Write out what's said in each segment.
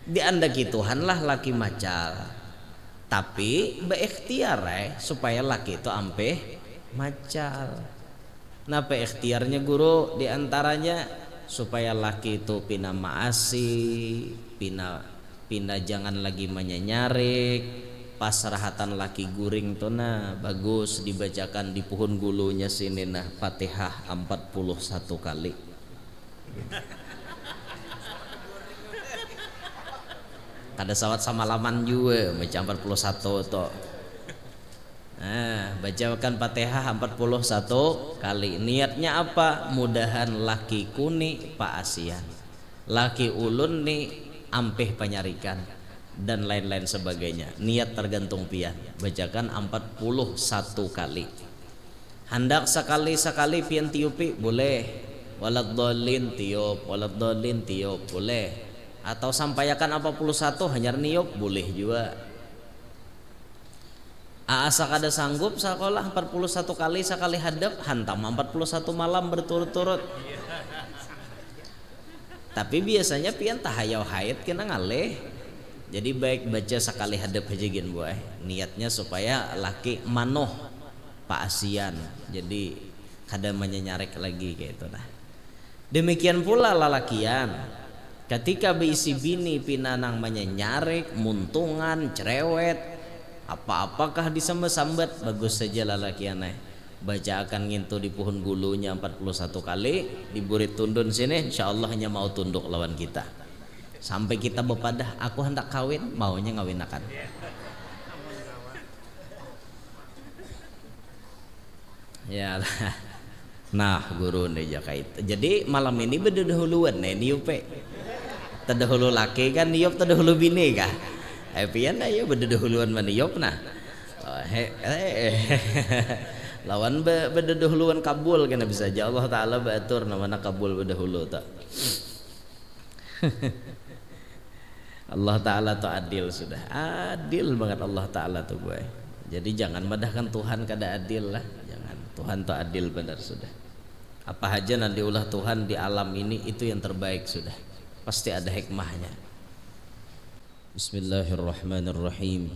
Di anda Tuhan lah laki macal, tapi berikhtiar supaya laki itu ampe macal. Nah ikhtiarnya guru diantaranya supaya laki itu pina maasi, pina jangan lagi menyenyarik, pasrahatan laki guring tuh nah bagus dibacakan di pohon gulunya sini nah Fatihah 41 kali. Kada sawat sama laman juga macam 41 toh. Nah, bacakan Fatihah 41 kali. Niatnya apa? Mudahan laki kuni pak asian, laki ulun nih ampeh penyarikan dan lain-lain sebagainya. Niat tergantung pian. Bacakan 41 kali. Hendak sekali-sekali pian tiupi boleh. Waladhdallin tiup, waladhdallin tiup boleh. Atau sampaikan 41 hanya niup boleh juga. Asa kada sanggup sekolah 41 kali sekali hadap hantam 41 malam berturut-turut. Tapi biasanya pian tahayau haid kena ngaleh. Jadi baik baca sekali hadap aja gin buah. Niatnya supaya laki manoh pak asian. Jadi kada menyenyarek lagi kayak itu nah. Demikian pula lalakian. Ketika beisi bini pinanang menyenyarek, muntungan, cerewet, apa-apakah disambat-sambat bagus saja lalakian baca akan ngintu di pohon gulunya 41 kali diberi tundun sini insyaallah hanya mau tunduk lawan kita sampai kita bepadah aku hendak kawin maunya ngawin akan ya nah guru nih jakait jadi malam ini berdahuluan nih niupe terdahulu laki kan niup terdahulu bini kah pian ayo berdahuluan maniop nah lawan berdahuluan kabul kena bisa aja Allah Ta'ala batur namanya kabul berdahulu tak Allah Ta'ala tuh adil sudah adil banget Allah Ta'ala tuh gue jadi jangan madahkan Tuhan kada adil lah jangan Tuhan tuh adil benar sudah apa aja nanti ulah Tuhan di alam ini itu yang terbaik sudah pasti ada hikmahnya. Bismillahirrahmanirrahim.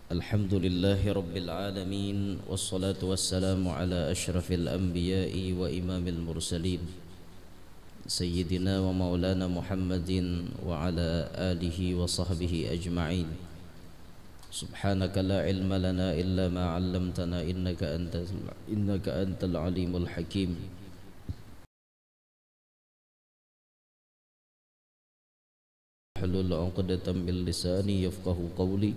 Alhamdulillahi rabbil alamin wassalatu wassalamu ala asyrafil anbiya'i wa imamil mursalin sayyidina wa maulana Muhammadin wa ala alihi wa sahbihi ajma'in. Subhanaka la ilma lana illa ma 'allamtana innaka antal alimul hakim. Hlul 'uqdatam min lisani yafqahu qawli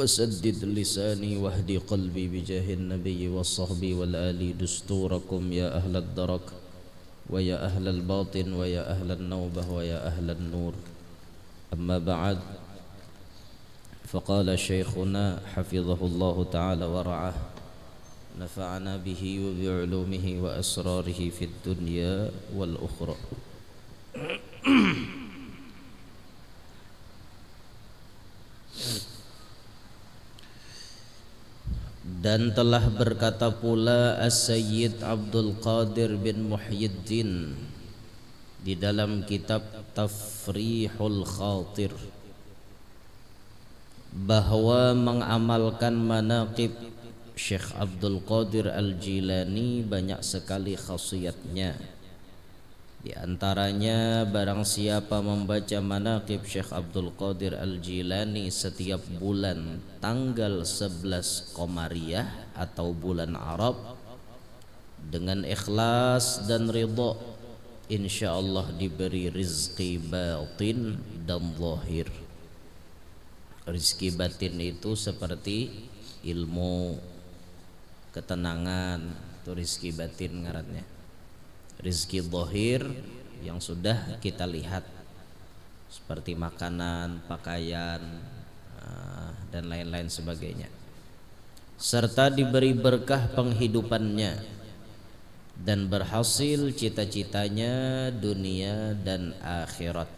wasaddid lisani wahdi qalbi bijahin nabiyyi wassahbi wal ali dusturakum ya ahlad darak wa ya ahlal batin wa ya ahlan nawbah wa ya ahlan nur amma ba'd faqala shaykhuna hafizahullahu ta'ala wa ra'ah nafa'ana bihi wa bi'ulumihi wa asrarihi fid dunya wal ukhra. Dan telah berkata pula As-Sayyid Abdul Qadir bin Muhyiddin di dalam kitab Tafrihul Khatir bahwa mengamalkan manaqib Syekh Abdul Qadir Al-Jilani banyak sekali khasiatnya. Di antaranya barang siapa membaca manaqib Syekh Abdul Qadir Al-Jilani setiap bulan tanggal 11 Qamariyah atau bulan Arab dengan ikhlas dan ridha, insyaallah diberi rizki batin dan zahir. Rizki batin itu seperti ilmu, ketenangan, itu rizki batin ngarannya. Rizki zahir yang sudah kita lihat seperti makanan, pakaian dan lain-lain sebagainya, serta diberi berkah penghidupannya dan berhasil cita-citanya dunia dan akhirat.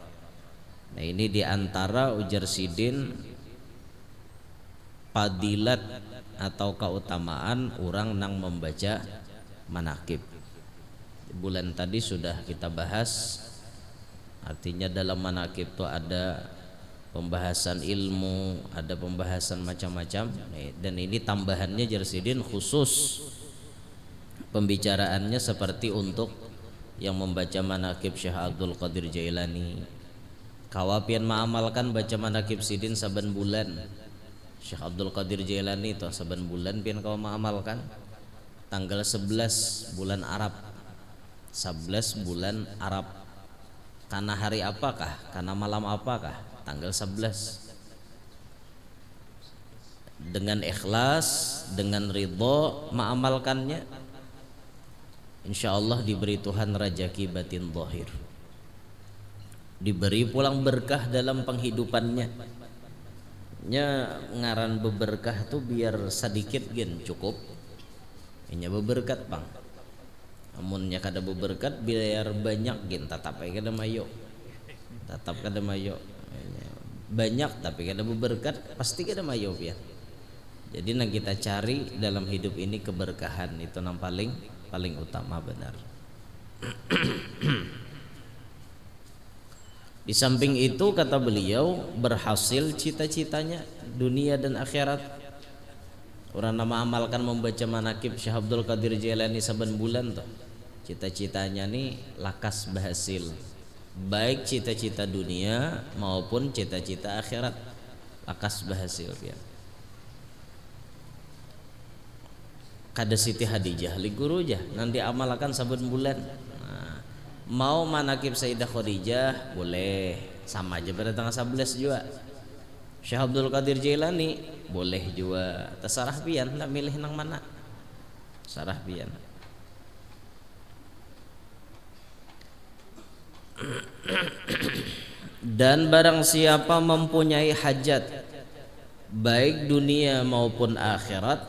Nah ini diantara ujar sidin padilat atau keutamaan orang nang membaca manaqib. Bulan tadi sudah kita bahas Artinya dalam manakib itu ada pembahasan ilmu, ada pembahasan macam-macam, dan ini tambahannya Jarsidin khusus pembicaraannya seperti untuk yang membaca manakib Syekh Abdul Qadir Jailani. Kawapian ma'amalkan baca manakib sidin saban bulan. Syekh Abdul Qadir Jailani itu saban bulan pian kau ma'amalkan tanggal 11 bulan Arab. 11 bulan Arab. Karena hari apakah? Karena malam apakah? Tanggal 11. Dengan ikhlas, dengan ridho ma'amalkannya, insyaallah diberi Tuhan rajaki batin zahir, diberi pulang berkah dalam penghidupannya. Nya ngaran beberkah tuh biar sedikit gen cukup, nya beberkat bang. Amunnya kada beberkat biar banyak gen tatap aja kada mayo, tatap kada mayo. Banyak tapi kada beberkat pasti kada mayo ya. Jadi yang kita cari dalam hidup ini keberkahan, itu yang paling utama benar. Di samping itu kata beliau berhasil cita-citanya dunia dan akhirat. Orang nama amalkan membaca manakib Syekh Abdul Qadir Jailani saban bulan tuh. Cita-citanya nih lakas berhasil. Baik cita-cita dunia maupun cita-cita akhirat lakas berhasil ya. Kada Siti Hadijah li guru jah nanti amalkan saban bulan. Nah, mau manakib Sayyidah Khadijah boleh, sama aja pada tanggal 11 juga. Syekh Abdul Qadir Jailani boleh juga, terserah pian nak milih nang mana, sarah pian. Dan barang siapa mempunyai hajat baik dunia maupun akhirat,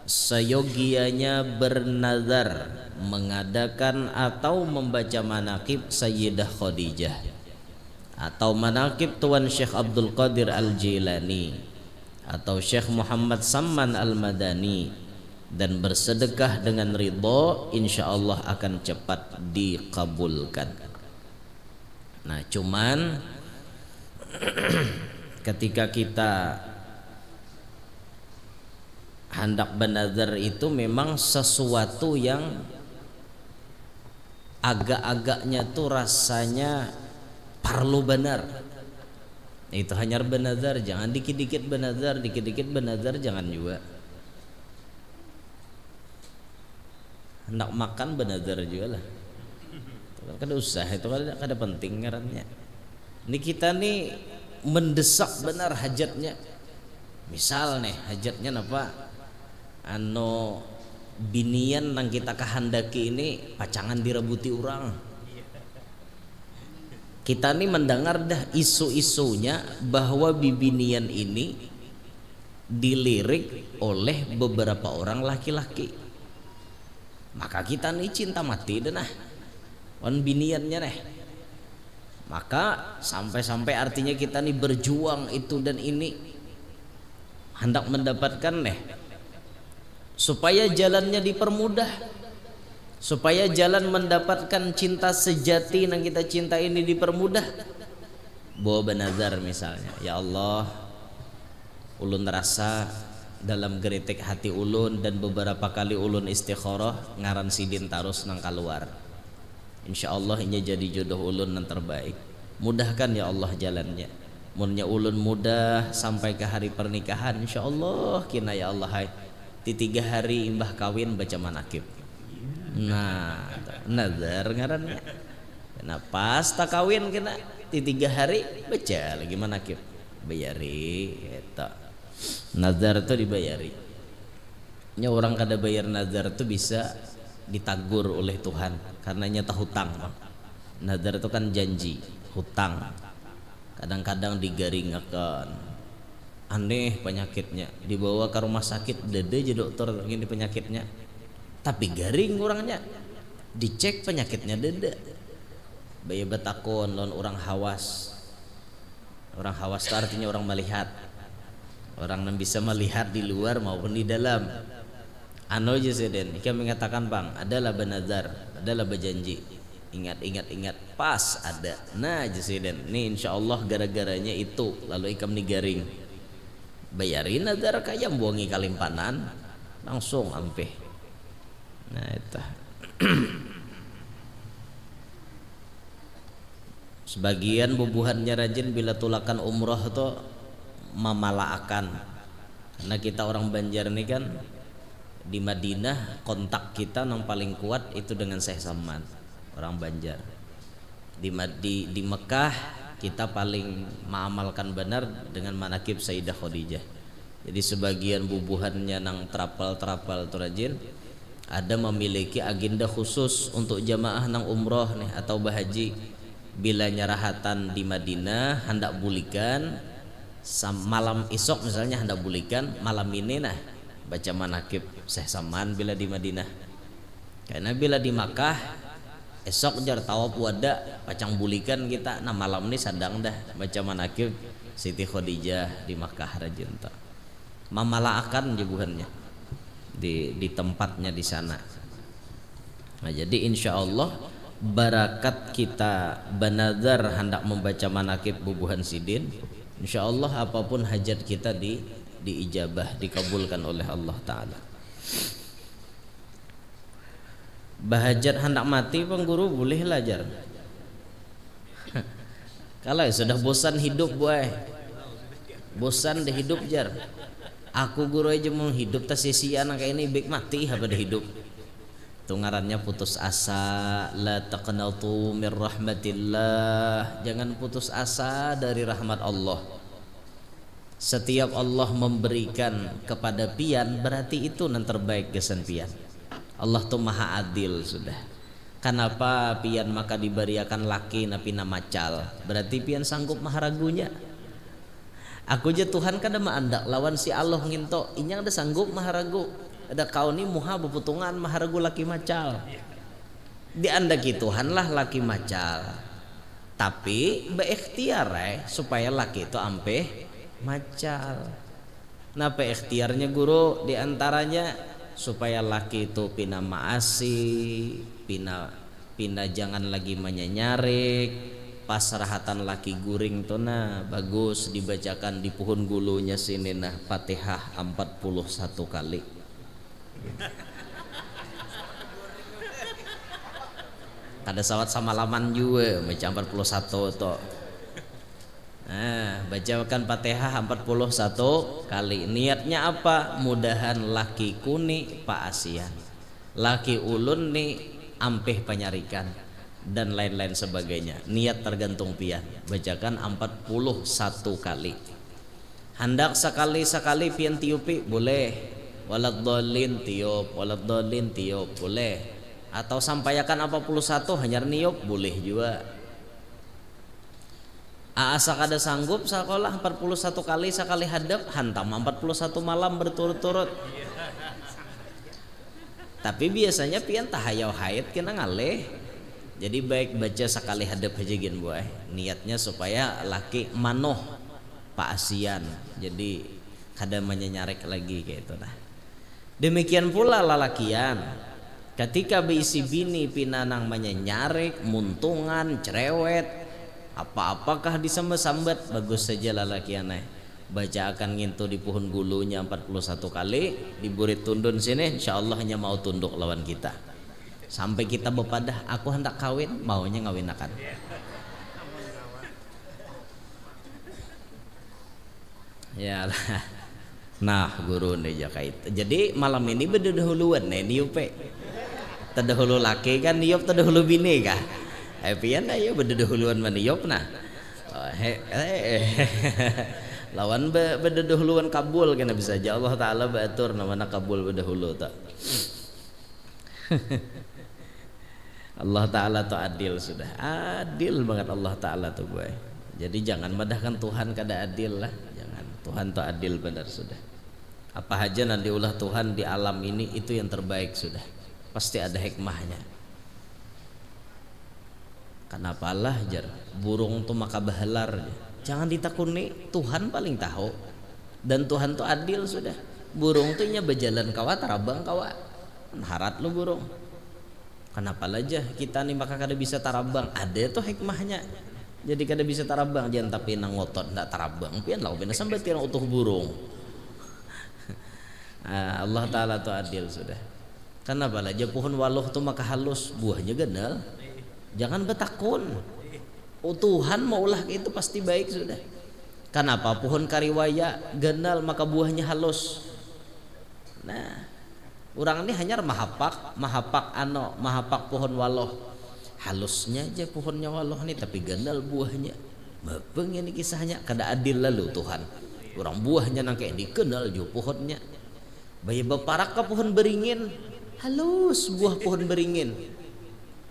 seyogianya bernazar mengadakan atau membaca manakib Sayyidah Khadijah atau manakib Tuan Syekh Abdul Qadir Al-Jilani atau Syekh Muhammad Samman Al-Madani, dan bersedekah dengan ridho, insyaallah akan cepat dikabulkan. Nah cuman ketika kita hendak bernazar itu memang sesuatu yang agak-agaknya tuh rasanya perlu benar. Itu hanya bernazar, jangan dikit-dikit bernazar, dikit-dikit bernazar jangan juga. Hendak makan bernazar juga lah. Kada usah, itu kada penting ngarannya. Ini kita nih mendesak benar hajatnya. Misal nih hajatnya apa? Binian yang kita kehendaki ini pacangan direbuti orang. Kita nih mendengar dah isu-isunya bahwa bibinian ini dilirik oleh beberapa orang laki-laki. Maka kita nih cinta mati dah nah wan biniannya nih. Maka sampai-sampai artinya kita nih berjuang itu dan ini hendak mendapatkan nih supaya jalannya dipermudah, supaya jalan mendapatkan cinta sejati yang kita cinta ini dipermudah. Bawa bernazar misalnya, ya Allah, ulun rasa dalam geritik hati ulun dan beberapa kali ulun istikharah ngaran sidin tarus nang keluar. Insyaallah ini jadi jodoh ulun yang terbaik. Mudahkan ya Allah jalannya. Munnya ulun mudah sampai ke hari pernikahan, insyaallah kina ya Allah hai. Di 3 hari imbah kawin baca manakib. Nah, nazar ngarannya. Nah, pas tak kawin kena di 3 hari baca lagi manakib. Bayari eta. Nazar itu dibayari. Nya orang kada bayar nazar itu bisa ditagur oleh Tuhan karena nyata hutang. Nazar itu kan janji, hutang. Kadang-kadang digaringakan. Aneh penyakitnya, dibawa ke rumah sakit, dede aja dokter gini penyakitnya, tapi garing orangnya, dicek penyakitnya dede. Bayi betakon lawan orang hawas. Orang hawas itu artinya orang melihat, orang yang bisa melihat di luar maupun di dalam. Anu aja seden, kita mengatakan bang, adalah benazar, adalah berjanji. ingat pas ada. Nah Jesiden nih insya Allah gara-garanya itu lalu ikam nih garing bayarin agar kaya buangi kalimpanan langsung ampe. Nah itu sebagian bubuhannya rajin bila tulakan umroh tuh mamalaakan, karena kita orang Banjar ini kan di Madinah kontak kita yang paling kuat itu dengan Syekh Saman orang Banjar. Di Mekah kita paling mengamalkan benar dengan manakib Sayyidah Khadijah. Jadi sebagian bubuhannya nang trapal tu rajin ada memiliki agenda khusus untuk jamaah nang umroh nih atau bahaji. Bila nyarahatan di Madinah hendak bulikan malam esok misalnya hendak bulikan malam ini nah baca manakib Syekh Saman bila di Madinah. Karena bila di Makkah esok jar tawaf wada pacang bulikan kita, nah malam ini sadang dah baca manakib Siti Khadijah di Makkah rajin tak mamalaakan jebuhannya di tempatnya di sana. Nah jadi insya Allah barakat kita banadar hendak membaca manakib bubuhan sidin, insya Allah apapun hajat kita diijabah dikabulkan oleh Allah Ta'ala. Bahajat hendak mati pengguru boleh belajar. Kalau sudah bosan hidup boy, bosan deh hidup jar. Aku guru aja mau hidup tak sia-sia kayak ini baik mati apa deh hidup. Tungarannya putus asa, la taqnatu mir rahmatillah. Jangan putus asa dari rahmat Allah. Setiap Allah memberikan kepada pian berarti itu yang terbaik kesan pian. Allah tuh maha adil sudah. Kenapa pian maka diberiakan laki napi namacal? Berarti pian sanggup maharagunya. Aku aja Tuhan kada maandak lawan si Allah nginto. Inya ada sanggup maharagu. Ada kau ni muha beputungan maharagu laki macal. Diandaki Tuhan lah laki macal. Tapi berikhtiar supaya laki itu ampe macal. Napa ikhtiarnya guru diantaranya supaya laki itu pina maasi, pina jangan lagi menyenyarik, pasrahatan laki guring tuh nah bagus dibacakan di pohon gulunya sini nah Fatihah 41 kali. Kada sawat sama laman juga macam 41 toh. Nah, bacakan Fatihah 41 kali. Niatnya apa? Mudahan laki kuni paasian, laki ulun nih ampeh penyarikan dan lain-lain sebagainya. Niat tergantung pian. Bacakan 41 kali. Hendak sekali pian tiupi boleh. Waladhdallin tiup, waladhdallin tiup boleh. Atau sampaikan 41 hanya niup boleh juga. Asa kada sanggup sekolah 41 kali sekali hadap hantam 41 malam berturut-turut. Tapi biasanya pian tahayau haid kena ngaleh. Jadi baik baca sekali hadap aja gin boy. Niatnya supaya laki manoh paasian. Jadi kada menyenyarek lagi kayak itu dah. Demikian pula lalakian. Ketika beisi bini pinanang menyenyarek, muntungan, cerewet, apa-apakah disambat-sambat bagus saja lalaki aneh. Baca akan ngintu di pohon gulunya 41 kali, diburit tundun sini insyaallah hanya mau tunduk lawan kita. Sampai kita bepadah aku hendak kawin, maunya ngawin akan. Ya lah. Nah, guru nih jakait. Jadi malam ini bedahuluan nih niupe. Terdahulu laki kan niup terdahulu bini kah? Pian ayo bedahuluan maniop nah. Lawan bedahuluan kabul kena bisa aja Allah Taala batur namanya kabul bedahulu tak. Allah Taala tuh adil sudah. Adil banget Allah Taala tuh boy. Jadi jangan madahkan Tuhan kada adil lah. Jangan. Tuhan tuh adil benar sudah. Apa aja nanti ulah Tuhan di alam ini itu yang terbaik sudah. Pasti ada hikmahnya. Kenapa lah jar burung tuh maka bahalar. Jangan ditakuni, Tuhan paling tahu. Dan Tuhan tuh adil sudah. Burung tuh nya berjalan kawa tarabang kawa. Harat lu burung. Kenapa aja kita nih maka kada bisa tarabang, ada tuh hikmahnya. Jadi kada bisa tarabang jangan tapi nang ngotot ndak tarabang pian lau bena sampai tirang utuh burung. Allah taala tuh adil sudah. Kenapa aja pohon waluh tuh maka halus buahnya genal. Jangan betakun. Tuhan maulah itu pasti baik sudah. Kenapa pohon kariwaya genal maka buahnya halus. Nah, orang ini hanya mahapak pohon waluh. Halusnya aja pohonnya waluh nih tapi genal buahnya. Mabeng ini kisahnya kada adil lalu Tuhan. Orang buahnya nang kayak dikenal jo pohonnya. Bayi beparak ke pohon beringin halus buah pohon beringin.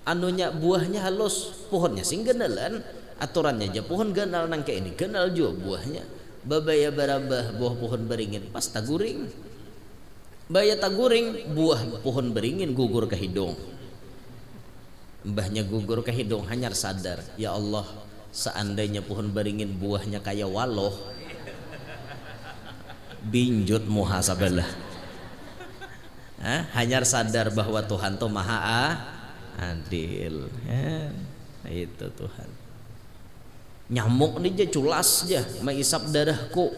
Anunya buahnya halus, pohonnya sing genalan. Aturannya aja pohon ganal nang kayak ini ganal jo buahnya. Babaya barabah buah pohon beringin pas taguring. Baya taguring buah pohon beringin gugur ke hidung. Mbahnya gugur ke hidung hanyar sadar, ya Allah, seandainya pohon beringin buahnya kayak waluh, binjut muhasabalah. Hanyar sadar bahwa Tuhan tuh maha adil. Itu Tuhan. Nyamuk nih aja culas aja mengisap darahku.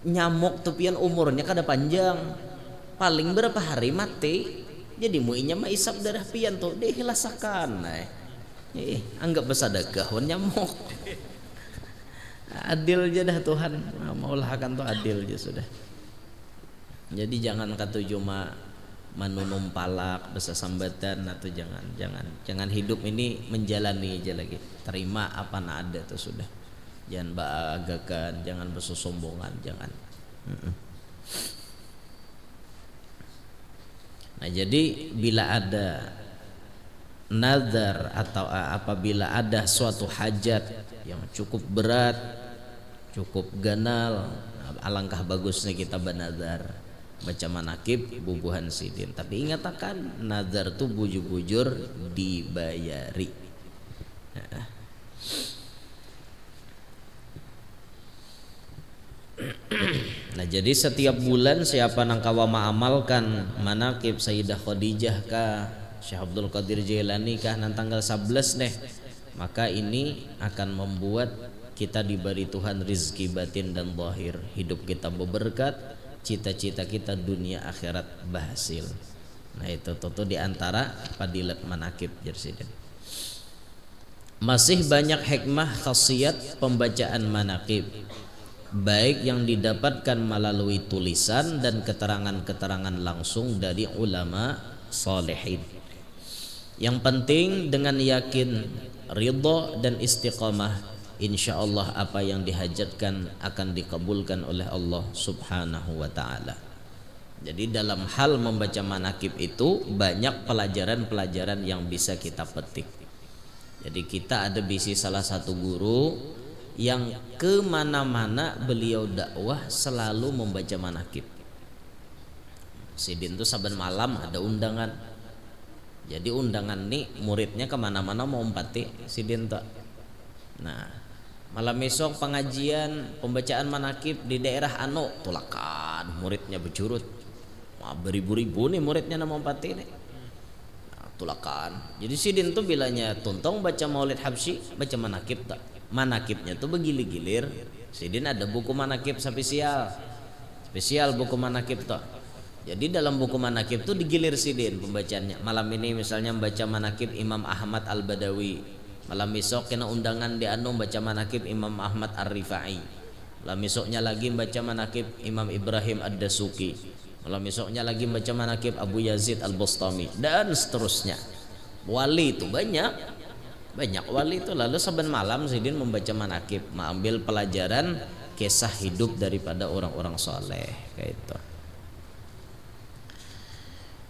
Nyamuk tupian umurnya kada panjang, paling berapa hari mati. Jadi muinya mah isap darah pian tuh dihilasakan. Anggap bersadakah nyamuk. Adil aja dah Tuhan. Maulah akan tuh adil aja sudah. Jadi jangan kata cuma manunum palak besa sambatan atau jangan hidup ini menjalani aja lagi. Terima apa na ada tuh sudah. Jangan bagakan, jangan bersosombongan, jangan. Nah jadi bila ada nazar atau apabila ada suatu hajat yang cukup berat, cukup ganal, alangkah bagusnya kita bernazar baca manakib bubuhan sidin. Tapi ingat akan nazar tuh bujur-bujur dibayari. Nah jadi setiap bulan siapa nang kawa ma'amalkan manakib Sayyidah Khadijah kah, Syekh Abdul Qadir Jailani kah nan tanggal 11 deh, maka ini akan membuat kita diberi Tuhan rizki batin dan zahir, hidup kita berberkat, cita-cita kita dunia akhirat berhasil. Nah itu tentu diantara fadilat manakib jersiden. Masih banyak hikmah khasiat pembacaan manakib, baik yang didapatkan melalui tulisan dan keterangan-keterangan langsung dari ulama salihin. Yang penting dengan yakin, ridha dan istiqamah, insya Allah apa yang dihajatkan akan dikabulkan oleh Allah subhanahu wa ta'ala. Jadi dalam hal membaca manakib itu banyak pelajaran-pelajaran yang bisa kita petik. Jadi kita ada bisi salah satu guru yang kemana-mana beliau dakwah selalu membaca manakib. Sidin tuh saben malam ada undangan. Jadi undangan nih muridnya kemana-mana mau empati sidin tuh. Nah malam esok pengajian pembacaan manakib di daerah Ano tulakan muridnya berjurut. Wah, beribu-ribu nih muridnya nama empati nih. Nah, tulakan. Jadi sidin tuh bilanya tuntong baca Maulid Habsyi baca manakib tak. Manakibnya tuh bergilir-gilir. Sidin ada buku manakib spesial buku manakib tuh. Jadi dalam buku manakib tuh digilir sidin pembacaannya. Malam ini misalnya membaca manakib Imam Ahmad Al-Badawi, malam besok kena undangan di Anu baca manakib Imam Ahmad Ar-Rifai, malam besoknya lagi baca manakib Imam Ibrahim Ad-Dasuki, malam besoknya lagi baca manakib Abu Yazid Al-Bustami, dan seterusnya. Wali itu banyak wali itu. Lalu saben malam sidin membaca manakib, mengambil pelajaran kisah hidup daripada orang-orang soleh kayak itu.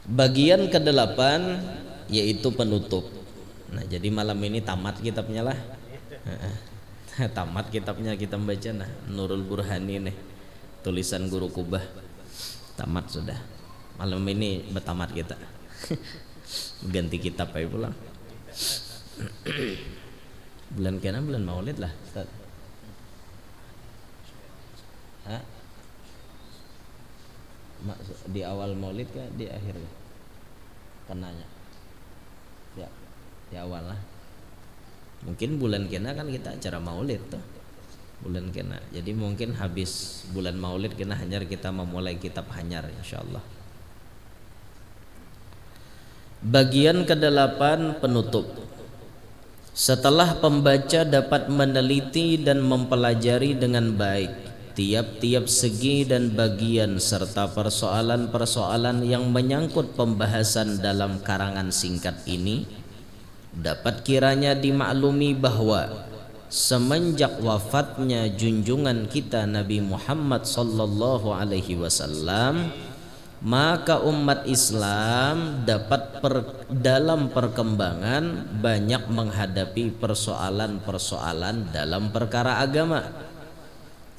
Bagian ke-8 yaitu penutup. Nah jadi malam ini tamat kitabnya lah. Tamat kitabnya kita membaca nah Nurul Burhani nih, tulisan Guru Kubah. Tamat sudah. Malam ini bertamat kita. Ganti kitab aja pulang. Bulan kena bulan Maulid lah Ustaz. Hah? Di awal Maulid kah di akhir kenanya? di awal lah. Mungkin bulan kena kan kita acara maulid tuh, bulan kena. Jadi mungkin habis bulan maulid kena hanyar kita memulai kitab hanyar insyaallah. Bagian ke-8 penutup. Setelah pembaca dapat meneliti dan mempelajari dengan baik tiap-tiap segi dan bagian serta persoalan-persoalan yang menyangkut pembahasan dalam karangan singkat ini, dapat kiranya dimaklumi bahwa semenjak wafatnya junjungan kita Nabi Muhammad sallallahu alaihi wasallam, maka umat Islam dapat dalam perkembangan banyak menghadapi persoalan-persoalan dalam perkara agama,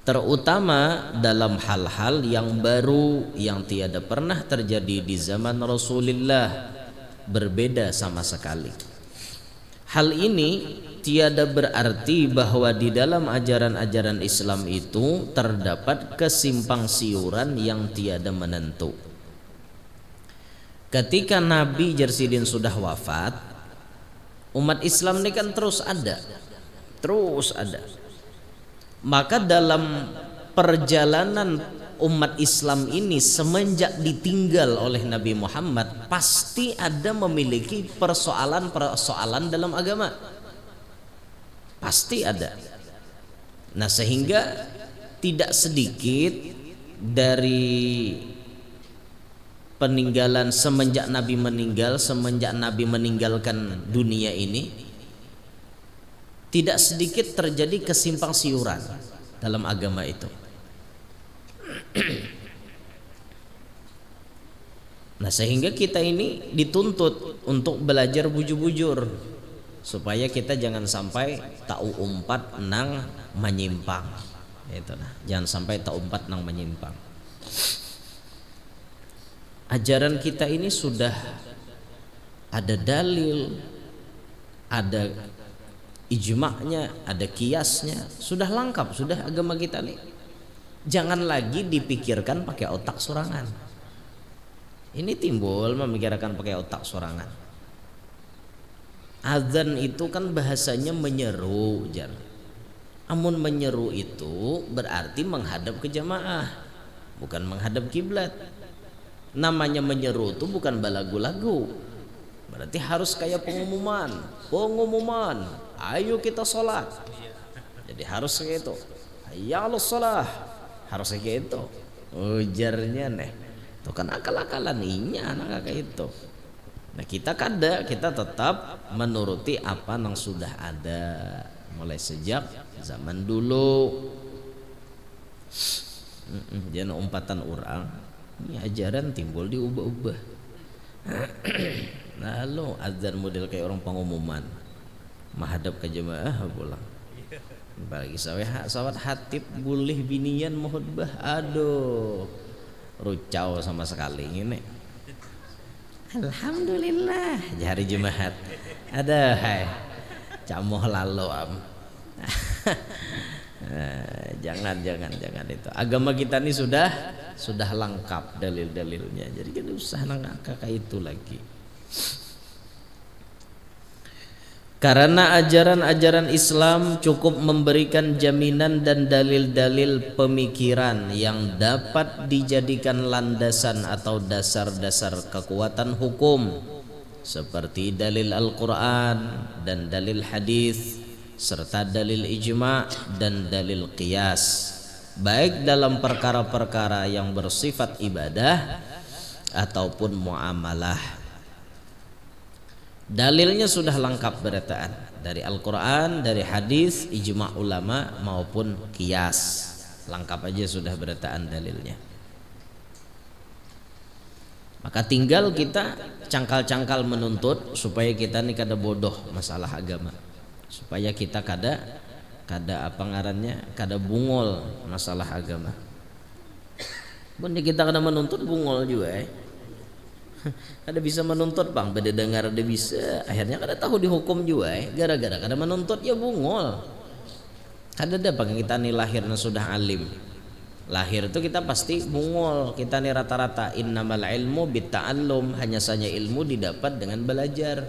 terutama dalam hal-hal yang baru yang tiada pernah terjadi di zaman Rasulullah, berbeda sama sekali. Hal ini tiada berarti bahwa di dalam ajaran-ajaran Islam itu terdapat kesimpang siuran yang tiada menentu. Ketika Nabi Jersidin sudah wafat, umat Islam ini kan terus ada. Maka dalam perjalanan umat Islam ini semenjak ditinggal oleh Nabi Muhammad, pasti ada memiliki persoalan-persoalan dalam agama. Pasti ada. Nah, sehingga tidak sedikit dari peninggalan semenjak Nabi meninggal, semenjak Nabi meninggalkan dunia ini, tidak sedikit terjadi kesimpang siuran dalam agama itu. Nah, sehingga kita ini dituntut untuk belajar bujur-bujur supaya kita jangan sampai tahu umpat nang menyimpang. Itu nah, jangan sampai tahu umpat nang menyimpang. Ajaran kita ini sudah ada dalil, ada ijma'nya, ada kiasnya, sudah lengkap, sudah agama kita nih. Jangan lagi dipikirkan pakai otak sorangan. Ini timbul memikirkan pakai otak sorangan. Azan itu kan bahasanya menyeru, jar. Amun menyeru itu berarti menghadap ke jamaah, bukan menghadap kiblat. Namanya menyeru itu bukan balagu-lagu. Berarti harus kayak pengumuman. Ayo kita sholat. Jadi harus kayak itu. Hayya 'alas shalah. Harus kayak itu. Ujarnya nih. Itu kan akal-akalan inya anak kayak itu. Nah, kita tetap menuruti apa yang sudah ada mulai sejak zaman dulu. Jangan umpatan orang. Ini ajaran timbul diubah-ubah. Lalu azan model kayak orang pengumuman, menghadap ke jemaah pulang. Bagi sawat hatib boleh binian khutbah, aduh rucau sama sekali ini. Alhamdulillah hari Jumat ada hai camoh lalu am. Jangan itu. Agama kita ini sudah lengkap dalil-dalilnya. Jadi kita usah nangka kayak itu lagi. Karena ajaran-ajaran Islam cukup memberikan jaminan dan dalil-dalil pemikiran yang dapat dijadikan landasan atau dasar-dasar kekuatan hukum, seperti dalil Al-Quran dan dalil hadis, serta dalil ijma' dan dalil qiyas, baik dalam perkara-perkara yang bersifat ibadah ataupun muamalah. Dalilnya sudah lengkap beritaan dari Al-Quran, dari hadis, ijma' ulama maupun qiyas. Lengkap aja sudah beritaan dalilnya. Maka tinggal kita cangkal-cangkal menuntut supaya kita ini kada bodoh masalah agama, supaya kita kada apa ngarannya, kada bungol masalah agama. Bunda kita kada menuntut bungol juga kada bisa menuntut bang, beda dengar ada bisa, akhirnya kada tahu dihukum juga gara-gara kada menuntut ya bungol. Kada ada bang kita nih lahirnya sudah alim, lahir itu kita pasti bungol. Kita nih rata-rata innamal ilmu bitta'allum, hanya saja ilmu didapat dengan belajar.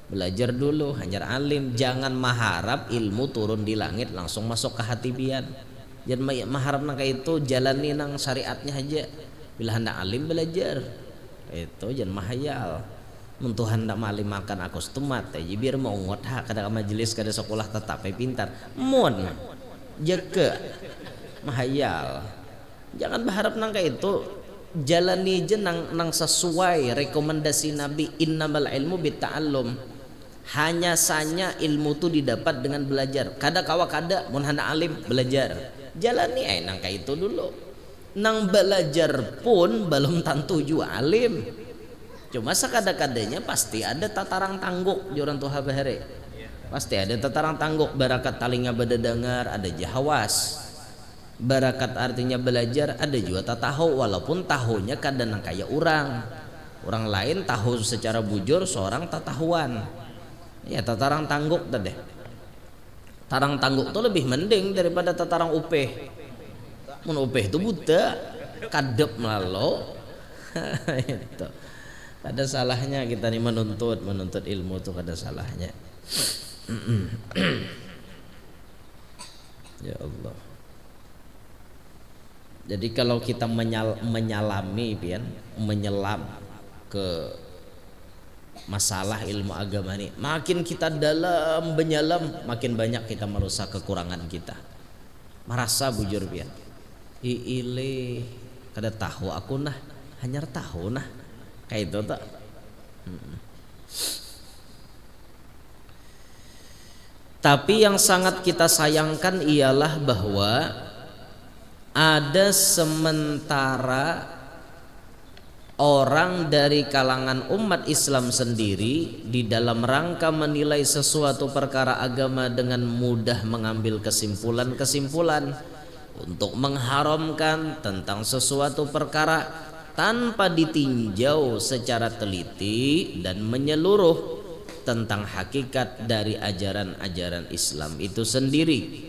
Belajar dulu, hajar alim. Jangan maharap ilmu turun di langit langsung masuk ke hati pian. Jangan maharap nang kayak itu, jalani nang syariatnya aja. Bila hendak alim belajar, itu jangan mahayal. Mun Tuhan hendak malim makan aku setumat, biar mau ngot hak kada majelis kada sekolah tetap pintar. Mun jaga mahayal. Jangan berharap nang kayak itu. Jalani aja nang sesuai rekomendasi Nabi, innamal ilmu bitta'allum. Hanya saja ilmu itu didapat dengan belajar. Kada kawa kada mun hana alim belajar. Jalani nang kayak itu dulu. Nang belajar pun belum tentu juga alim. Cuma sekada-kadanya pasti ada tatarang tangguk di orang tua bahare. Pasti ada tatarang tangguk. Barakat talinga badadangar, ada jahawas. Barakat artinya belajar, ada juga tatahu, walaupun tahunya kadang nang kayak orang lain tahu secara bujur, seorang tatahuan. Ya tatarang tangguk tadi. Tarang tangguk tuh lebih mending daripada tatarang upeh. Mun upeh itu buta, kadep melalo. Itu. Ada salahnya kita nih menuntut ilmu tuh kada salahnya. Ya Allah. Jadi kalau kita menyelami pian, menyelam ke masalah ilmu agama ini, makin kita dalam menyelam, makin banyak kita merusak kekurangan kita. Merasa bujur pian. Ile kada tahu aku nah, hanya tahu nah. Kayak itu tak. Tapi yang sangat kita sayangkan ialah bahwa ada sementara orang dari kalangan umat Islam sendiri di dalam rangka menilai sesuatu perkara agama dengan mudah mengambil kesimpulan-kesimpulan untuk mengharamkan tentang sesuatu perkara tanpa ditinjau secara teliti dan menyeluruh tentang hakikat dari ajaran-ajaran Islam itu sendiri.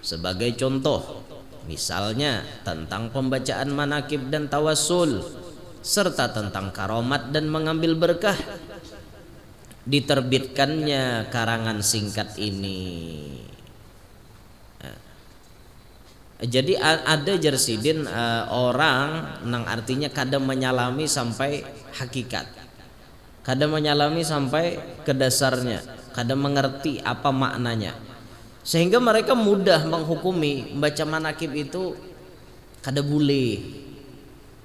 Sebagai contoh, misalnya tentang pembacaan manakib dan tawassul, serta tentang karomat dan mengambil berkah. Diterbitkannya karangan singkat ini. Jadi ada jersidin orang nang artinya kadang menyalami sampai hakikat, kadang menyalami sampai ke dasarnya, kadang mengerti apa maknanya, sehingga mereka mudah menghukumi membaca manakib itu kada boleh.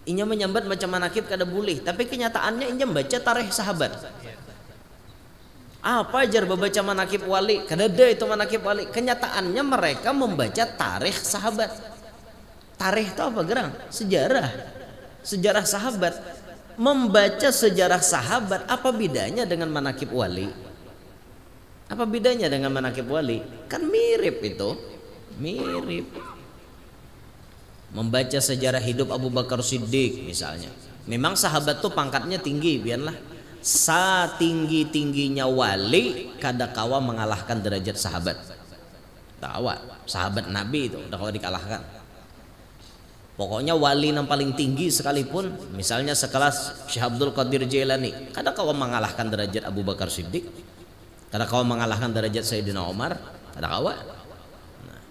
Inya menyambat baca manakib kada boleh, tapi kenyataannya inya membaca tarikh sahabat. Apa ajar baca manakib wali? Kada ada itu manakib wali. Kenyataannya mereka membaca tarikh sahabat. Tarikh itu apa gerang? Sejarah. Sejarah sahabat. Membaca sejarah sahabat, apa bedanya dengan manakib wali? Apa bedanya dengan manakib wali? Kan mirip itu. Mirip. Membaca sejarah hidup Abu Bakar Siddiq misalnya. Memang sahabat tuh pangkatnya tinggi, biarlah. Satinggi-tingginya wali kada kawa mengalahkan derajat sahabat. Tawa, sahabat Nabi itu udah kawa dikalahkan. Pokoknya wali yang paling tinggi sekalipun, misalnya sekelas Syekh Abdul Qadir Jailani, kada kawa mengalahkan derajat Abu Bakar Siddiq, kada kawa mengalahkan derajat Sayyidina Umar, kada kawa. Nah.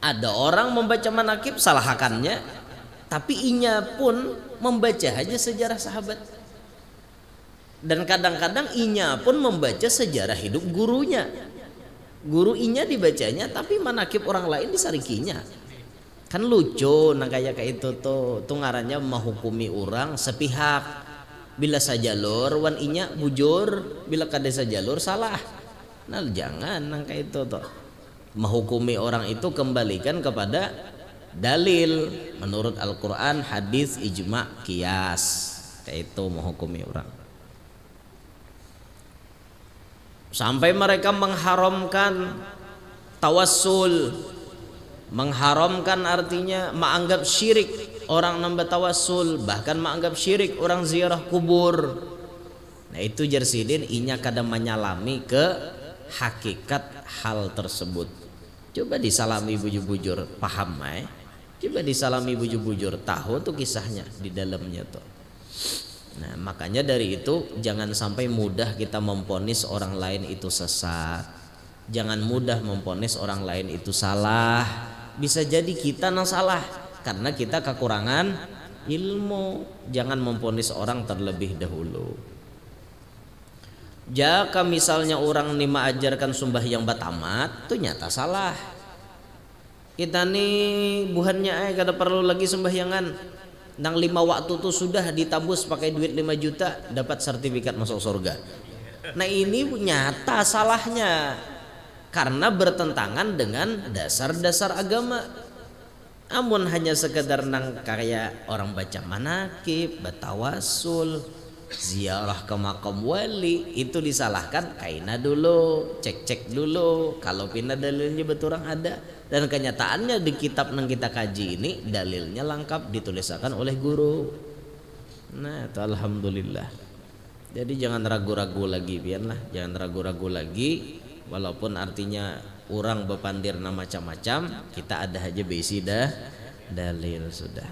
Ada orang membaca manakib salahakannya, tapi inya pun membaca aja sejarah sahabat. Dan kadang-kadang inya pun membaca sejarah hidup gurunya. Guru inya dibacanya, tapi manakib orang lain disarikinya. Kan lucu nah kayak itu tuh ngarannya menghukumi orang sepihak. Bila sajalur wan inya bujur, bila kada sajalur salah. Nah jangan nang kayak itu tuh. Menghukumi orang itu kembalikan kepada dalil menurut Al-Quran, hadis, ijma, qiyas. Kayak itu menghukumi orang. Sampai mereka mengharamkan tawassul. Mengharamkan artinya menganggap syirik orang nambah tawassul, bahkan menganggap syirik orang ziarah kubur. Nah itu jersidin inya kadang menyalami ke hakikat hal tersebut. Coba disalami bujur-bujur paham Coba disalami bujur-bujur tahu tuh kisahnya di dalamnya tuh. Nah, makanya dari itu jangan sampai mudah kita memponis orang lain itu sesat. Jangan mudah memponis orang lain itu salah. Bisa jadi kita yang salah karena kita kekurangan ilmu. Jangan memponis orang terlebih dahulu. Jika misalnya orang nih mengajarkan sembahyang batamat, itu nyata salah. Kita nih buhannya kada perlu lagi sembahyangan. Nang 5 waktu tuh sudah ditabus pakai duit 5 juta dapat sertifikat masuk surga. Nah ini nyata salahnya karena bertentangan dengan dasar-dasar agama. Amun hanya sekedar nang kayak orang baca manakib, batawasul, ziarah ke makam wali, itu disalahkan. Kaina dulu, cek dulu kalau pindah dalilnya betul orang ada. Dan kenyataannya di kitab yang kita kaji ini dalilnya lengkap dituliskan oleh guru. Nah itu alhamdulillah. Jadi jangan ragu-ragu lagi, biarlah jangan ragu-ragu lagi. Walaupun artinya orang bepandir macam-macam, kita ada aja besi dah dalil sudah.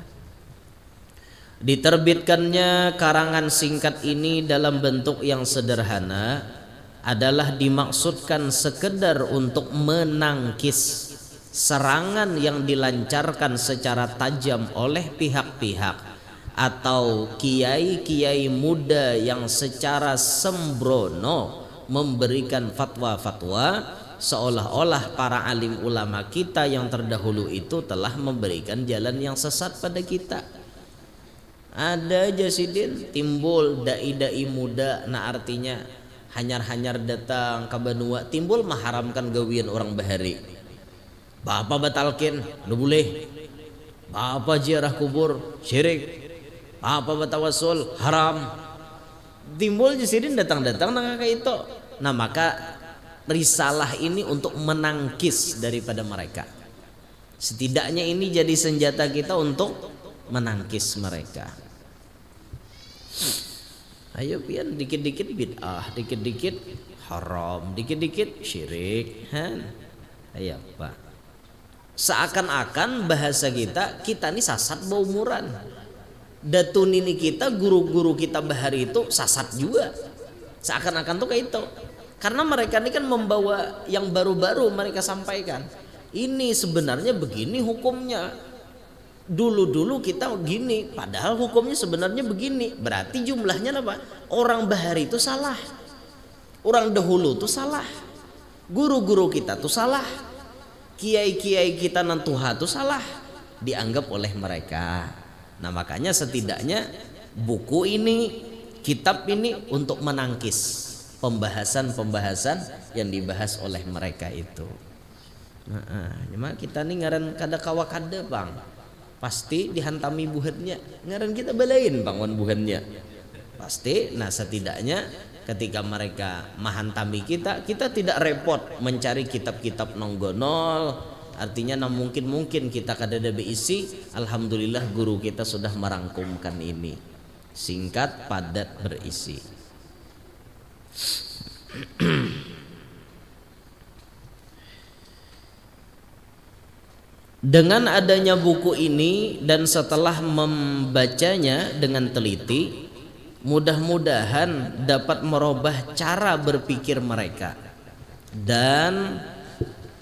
Diterbitkannya karangan singkat ini dalam bentuk yang sederhana adalah dimaksudkan sekedar untuk menangkis serangan yang dilancarkan secara tajam oleh pihak-pihak atau kiai-kiai muda yang secara sembrono memberikan fatwa-fatwa seolah-olah para alim ulama kita yang terdahulu itu telah memberikan jalan yang sesat pada kita. Ada aja sidin timbul dai-dai muda, nah artinya hanyar-hanyar datang ke Banua timbul mengharamkan gawian orang bahari. Bapak batalkin, lu boleh. Bapak ziarah kubur, syirik. Bapak batawasul, haram. Timbul jisidin datang-datang nang kayak itu. Nah maka risalah ini untuk menangkis daripada mereka. Setidaknya ini jadi senjata kita untuk menangkis mereka. Ayo pian dikit-dikit bid'ah, dikit-dikit haram, dikit-dikit syirik. Ayo Pak. Seakan-akan bahasa kita ini sasat baumuran. Datun ini kita, guru-guru kita bahari itu sasat juga. Seakan-akan tuh kayak itu. Karena mereka ini kan membawa yang baru-baru mereka sampaikan. Ini sebenarnya begini hukumnya. Dulu-dulu kita gini, padahal hukumnya sebenarnya begini. Berarti jumlahnya apa? Orang bahari itu salah. Orang dahulu itu salah. Guru-guru kita tuh salah. Kiai-kiai kita nantuha itu salah dianggap oleh mereka. Nah makanya setidaknya buku ini, kitab ini untuk menangkis pembahasan-pembahasan yang dibahas oleh mereka itu. Cuma kita nih ngaran kada kawa kada bang, pasti dihantami buhatnya. Ngaran kita balain bang wan buhatnya pasti. Nah setidaknya ketika mereka mahantami kita tidak repot mencari kitab-kitab nonggonol. Artinya mungkin kita kada beisi. Alhamdulillah guru kita sudah merangkumkan ini singkat, padat, berisi. Dengan adanya buku ini dan setelah membacanya dengan teliti, mudah-mudahan dapat merubah cara berpikir mereka dan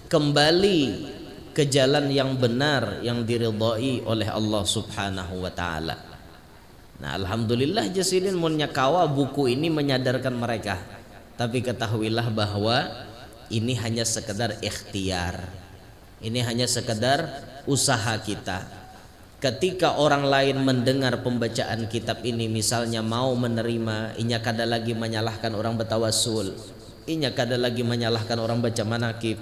kembali ke jalan yang benar yang diridhai oleh Allah Subhanahu wa taala. Nah, alhamdulillah jasidin munnya kawa buku ini menyadarkan mereka. Tapi ketahuilah bahwa ini hanya sekedar ikhtiar. Ini hanya sekedar usaha kita. Ketika orang lain mendengar pembacaan kitab ini misalnya mau menerima, inya kada lagi menyalahkan orang bertawasul, inya kada lagi menyalahkan orang baca manakib,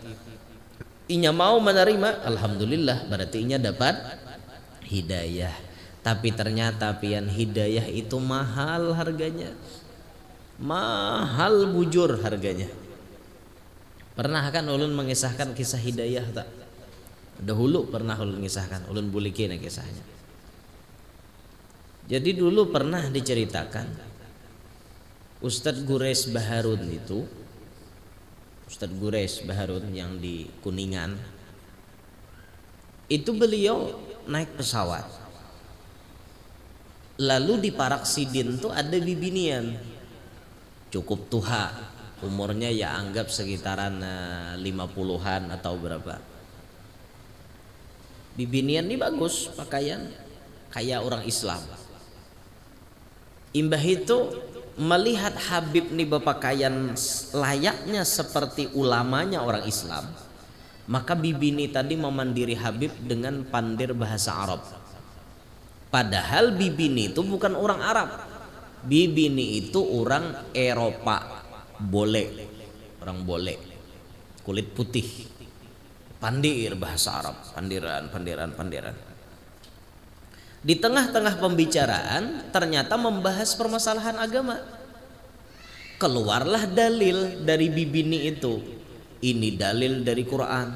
inya mau menerima, alhamdulillah berarti inya dapat hidayah. Tapi ternyata pian hidayah itu mahal harganya, mahal bujur harganya. Pernah kan ulun mengisahkan kisah hidayah tak? Dahulu pernah ulun mengisahkan, ulun bulikin kisahnya. Jadi dulu pernah diceritakan Ustadz Gures Baharun itu, Ustadz Gures Baharun yang di Kuningan, itu beliau naik pesawat. Lalu di Parak Sidin tuh ada bibinian cukup tua, umurnya ya anggap sekitaran 50-an atau berapa. Bibinian ini bagus pakaian kayak orang Islam. Imbah itu melihat Habib nih berpakaian layaknya seperti ulamanya orang Islam, maka bibini tadi memandiri Habib dengan pandir bahasa Arab. Padahal bibini itu bukan orang Arab, bibini itu orang Eropa, orang bole, kulit putih, pandir bahasa Arab, pandiran. Di tengah-tengah pembicaraan ternyata membahas permasalahan agama. Keluarlah dalil dari bibini itu. Ini dalil dari Quran,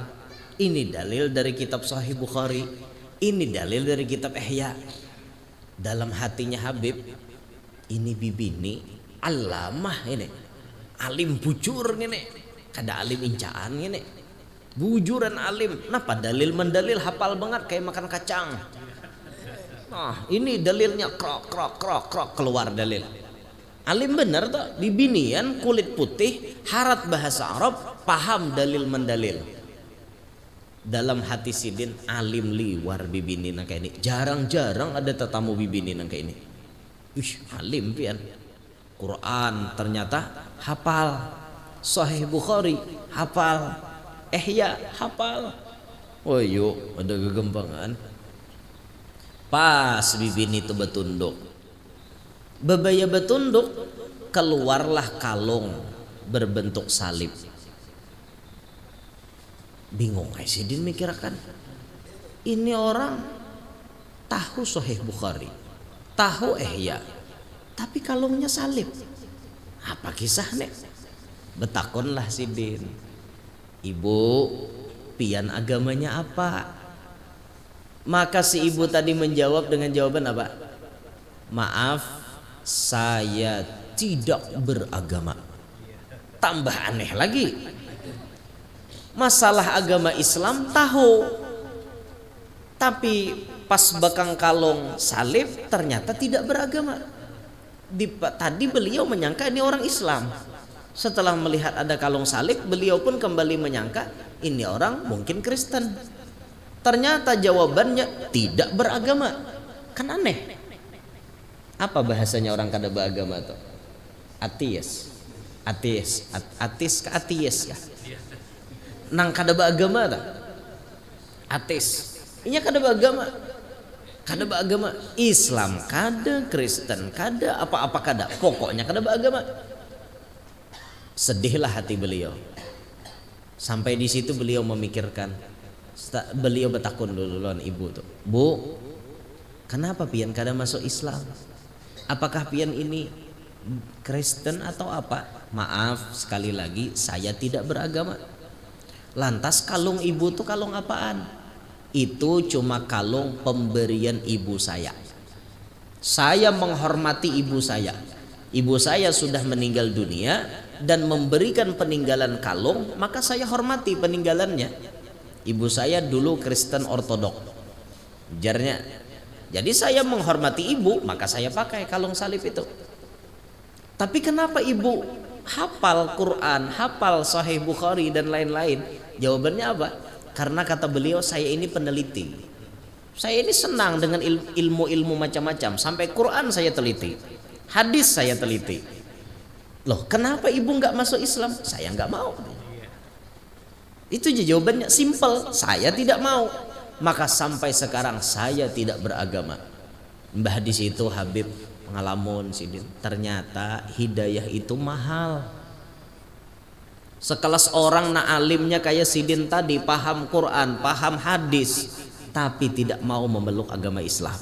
ini dalil dari kitab Sahih Bukhari, ini dalil dari kitab Ihya. Dalam hatinya Habib, ini bibini alamah ini, alim bujur ini, kada alim incaan ini, bujuran alim. Napa dalil mendalil hafal banget kayak makan kacang. Nah, ini dalilnya krok keluar dalil. Alim bener tuh, bibinian kulit putih, harat bahasa Arab, paham dalil mendalil. Dalam hati Sidin alim liwar bibini nang kayak ini. Jarang-jarang ada tetamu bibini nang kayak ini. Alim pian. Quran ternyata hafal. Sahih Bukhari hafal. Ihya hafal. Oh yuk, ada kegembangan. Pas bibini itu betunduk, bebaya betunduk, keluarlah kalung berbentuk salib. Bingung Sidin mikirkan, ini orang tahu Sahih Bukhari, tahu Ihya, tapi kalungnya salib. Apa kisahnya? Betakonlah Sidin, ibu pian agamanya apa? Maka si ibu tadi menjawab dengan jawaban apa? Maaf, saya tidak beragama. Tambah aneh lagi. Masalah agama Islam tahu, tapi pas bakang kalung salib ternyata tidak beragama. Tadi beliau menyangka ini orang Islam. Setelah melihat ada kalung salib, beliau pun kembali menyangka ini orang mungkin Kristen. Ternyata jawabannya tidak beragama. Kan aneh. Apa bahasanya orang kada beragama tuh? Ateis ke ateis ya. Nang kada beragama tuh. Ateis. Inya kada beragama. Kada beragama. Islam kada, Kristen kada, apa-apa kada. Pokoknya kada beragama. Sedihlah hati beliau. Sampai di situ beliau memikirkan. Beliau bertakun dulu lawan ibu tuh, Bu, kenapa pian kada masuk Islam? Apakah pian ini Kristen atau apa? Maaf sekali lagi, saya tidak beragama. Lantas kalung ibu tuh kalung apaan? Itu cuma kalung pemberian ibu saya. Saya menghormati ibu saya. Ibu saya sudah meninggal dunia dan memberikan peninggalan kalung, maka saya hormati peninggalannya. Ibu saya dulu Kristen Ortodok, jarnya. Jadi saya menghormati ibu, maka saya pakai kalung salib itu. Tapi kenapa ibu hafal Quran, hafal Sahih Bukhari dan lain-lain? Jawabannya apa? Karena kata beliau, saya ini peneliti. Saya ini senang dengan ilmu-ilmu macam-macam. Sampai Quran saya teliti, hadis saya teliti. Loh, kenapa ibu nggak masuk Islam? Saya nggak mau. Itu jawabannya simple, saya tidak mau. Maka sampai sekarang saya tidak beragama. Mbah di situ Habib pengalaman Sidin. Ternyata hidayah itu mahal. Sekelas orang na alimnya kayak Sidin tadi, paham Quran, paham hadis, tapi tidak mau memeluk agama Islam.